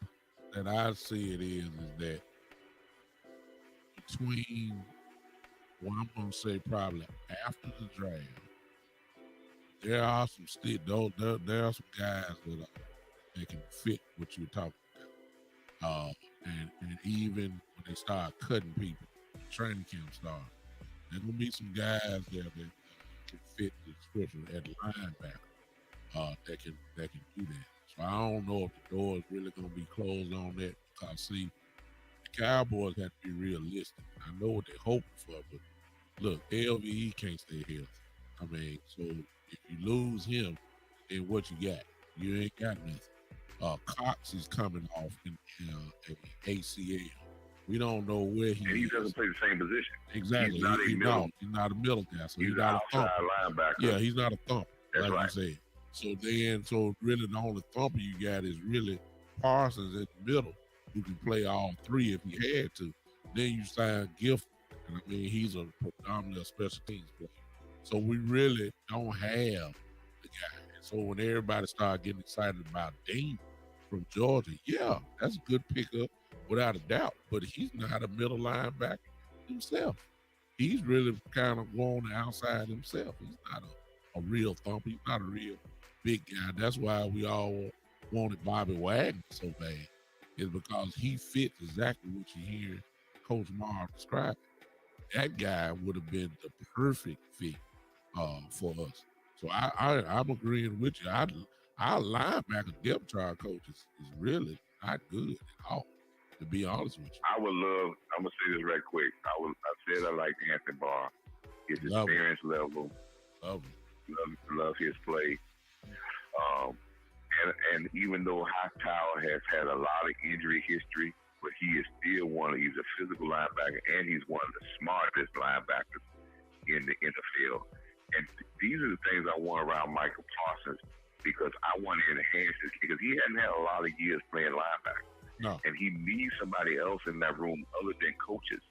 that I see it is that between, well, I'm going to say probably after the draft, there are some there are some guys that can fit what you're talking about. And even when they start cutting people, training camp start, there's gonna be some guys there that can fit the description at linebacker that can do that. So I don't know if the door is really gonna be closed on that, because see, the Cowboys have to be realistic. I know what they're hoping for, but look, LVE can't stay healthy. I mean, so if you lose him, then what you got? You ain't got nothing. Cox is coming off in ACL. We don't know where he is. And he doesn't play the same position. Exactly. He's not a middle guy. So he's not an outside linebacker. Yeah, he's not a thumper. That's like right. you said. So really the only thumper you got is really Parsons in the middle, who can play all three if he had to. Then you sign Gift. And I mean, he's a predominantly special teams player. So we really don't have the guy. And so when everybody started getting excited about Dame from Georgia, yeah, that's a good pickup without a doubt. But he's not a middle linebacker himself. He's really kind of on the outside himself. He's not a real thumper. He's not a real big guy. That's why we all wanted Bobby Wagner so bad, is because he fits exactly what you hear Coach Moore describe. That guy would have been the perfect fit for us. So I'm agreeing with you. Our linebacker depth chart coach is really not good at all, to be honest with you. I'm gonna say this right quick. I said I like Anthony Barr. His experience level. Love his play. And even though Hightower has had a lot of injury history, but he is still he's a physical linebacker, and he's one of the smartest linebackers in the NFL. And these are the things I want around Michael Parsons, because I want to enhance his, because he hadn't had a lot of years playing linebacker. No. And he needs somebody else in that room other than coaches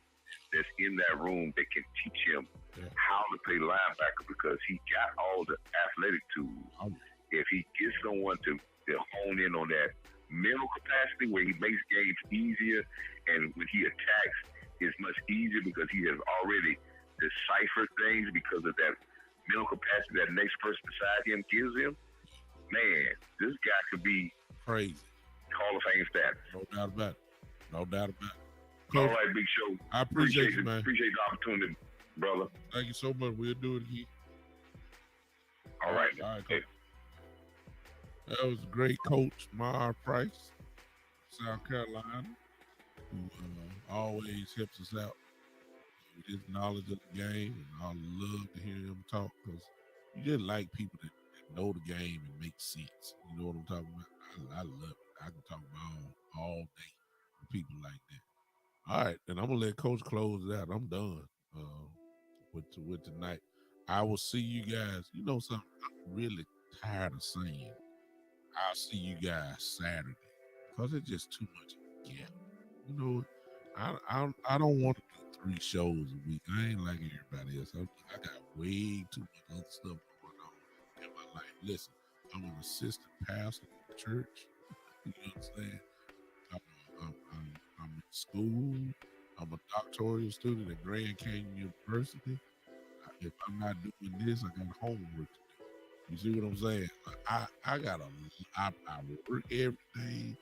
that's in that room that can teach him how to play linebacker, because he got all the athletic tools. If he gets someone to hone in on that mental capacity where he makes games easier, and when he attacks, it's much easier because he has already deciphered things because of that mental capacity that next person beside him gives him. Man, this guy could be crazy. Hall of Fame status. No doubt about it. No doubt about it. Coach, all right, Big Show. I appreciate you, man. Appreciate the opportunity, brother. Thank you so much. We'll do it again. All right. All right, Coach. That was great Coach Mar Price, South Carolina, who always helps us out with his knowledge of the game, and I love to hear him talk, because you just like people that know the game and make sense. You know what I'm talking about? I love it. I can talk about all day with people like that. All right, and I'm gonna let Coach close it out. I'm done with tonight. I will see you guys. You know something? I'm really tired of saying I'll see you guys Saturday, because it's just too much gap. You know, I don't want to do 3 shows a week. I ain't like everybody else. I got way too much other stuff going on in my life. Listen, I'm an assistant pastor in the church. You know what I'm saying? I'm in school. I'm a doctoral student at Grand Canyon University. If I'm not doing this, I got homework to do. You see what I'm saying? I work every day.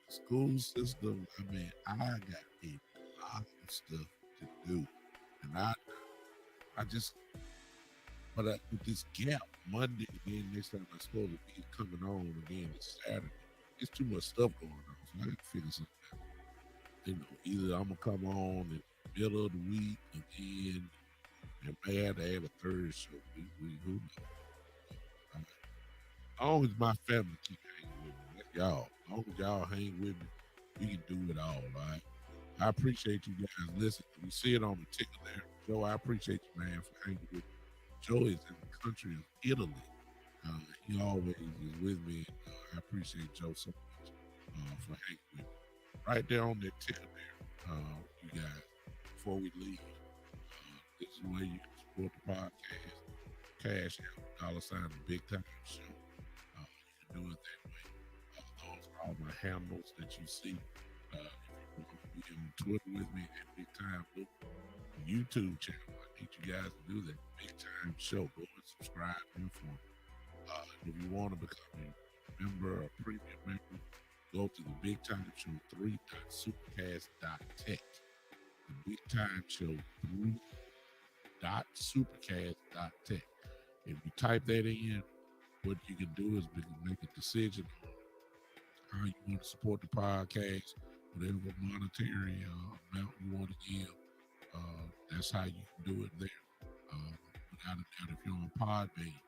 The school system. I mean, I got a lot of stuff to do, and with this gap, Monday again, next time I'm supposed to be coming on again, it's Saturday. It's too much stuff going on, so I got to figure something out. You know, either I'm gonna come on in the middle of the week again, and may have to add a third show. Who knows? As long as my family keep hanging with me, that's y'all. As long as y'all hang with me, we can do it all right? I appreciate you guys listening. We see it on the ticker there. Joe, I appreciate you, man, for hanging with me. Joe is in the country of Italy. He always is with me. I appreciate Joe so much for hanging with me. Right there on that ticker there, you guys, before we leave, this is the way you can support the podcast. Cash App, $ the Big Time Show. You can do it that way. Those are all my handles that you see. If you want to be on Twitter with me at Big Time Luke, YouTube channel, I need you guys to do that. Big Time Show. Go and subscribe and inform. If you want to become a member, a premium member, go to the Big Time Show 3.supercast.tech. The Big Time Show 3.supercast.tech. If you type that in, what you can do is make a decision on how you want to support the podcast, whatever monetary amount you want to give. That's how you can do it there. Without a doubt, if you're on Podbean,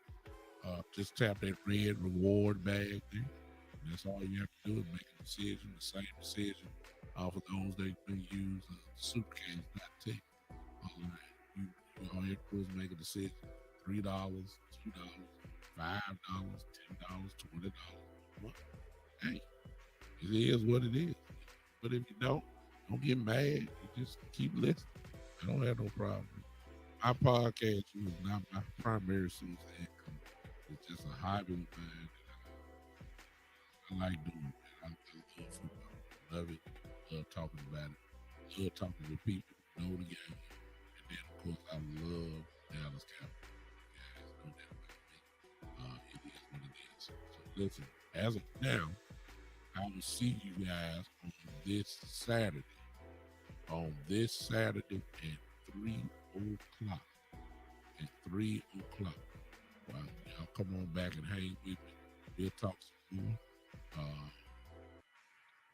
just tap that red reward bag there. And that's all you have to do is make a decision, the same decision for those that use supercast.tech. All you have to do is make a decision. $3, $2, $5, $10, $20. Hey, it is what it is. But if you don't get mad. You just keep listening. I don't have no problem. My podcast is not my primary source of income. It's just a hobby of mine. I like doing it. I love football. Love it. Love talking about it. Love talking to people who know the game. And then, of course, I love Dallas Cowboy. Guys know that about me. It is what it is. So listen, as of now, I will see you guys on this Saturday. On this Saturday at 3 o'clock. At 3 o'clock. Y'all come on back and hang with me. We'll talk some more.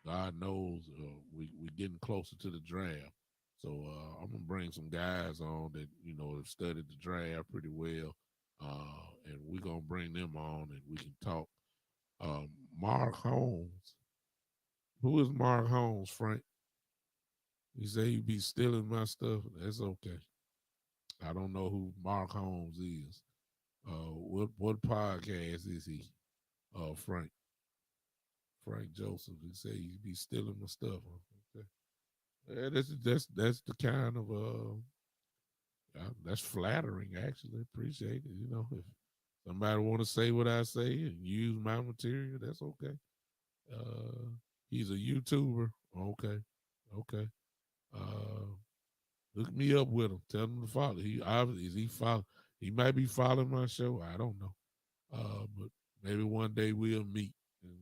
God knows we're getting closer to the draft. So I'm going to bring some guys on that, have studied the draft pretty well. And we're going to bring them on and we can talk. Mark Holmes. Who is Mark Holmes, Frank? You say you be stealing my stuff? That's okay. I don't know who Mark Holmes is. What podcast is he? Frank Joseph. He say you be stealing my stuff. Okay. Yeah, that's the kind of that's flattering. Actually, appreciate it. If somebody want to say what I say and use my material, that's okay. He's a YouTuber. Okay. Look me up with him. Tell him to follow. He might be following my show. I don't know. But maybe one day we'll meet and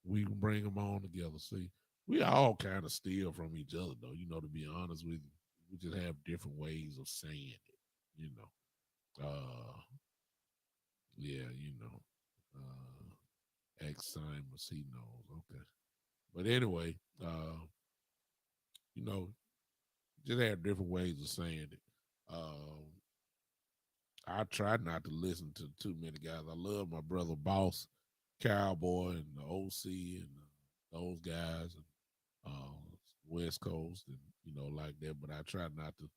we can bring them on together. See, we all kind of steal from each other, though. To be honest with you, we just have different ways of saying it. Yeah, Ex-Simons, he knows. Okay, but anyway, just have different ways of saying it. I try not to listen to too many guys. I love my brother Boss, Cowboy, and the OC, and those guys, and West Coast, and like that. But I try not to,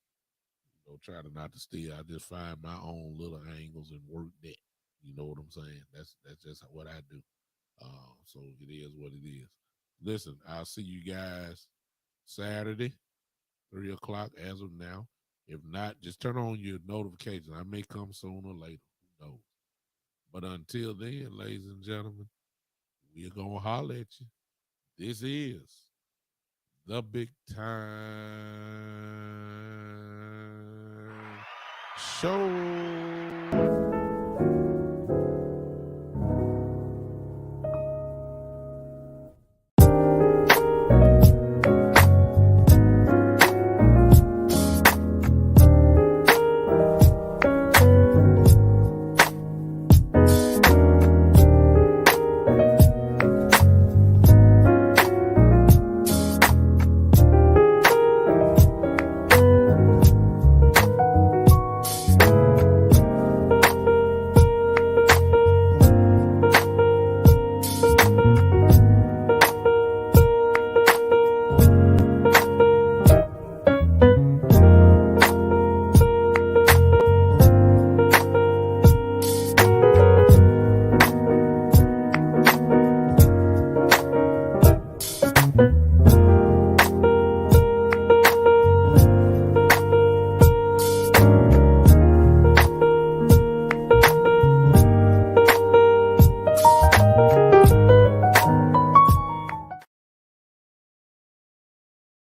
not to steal. I just find my own little angles and work that. You know what I'm saying? That's just what I do. So it is what it is. Listen, I'll see you guys Saturday, 3 o'clock as of now. If not, just turn on your notifications. I may come sooner or later. Who knows? But until then, ladies and gentlemen, we're going to holler at you. This is the Big Time Show.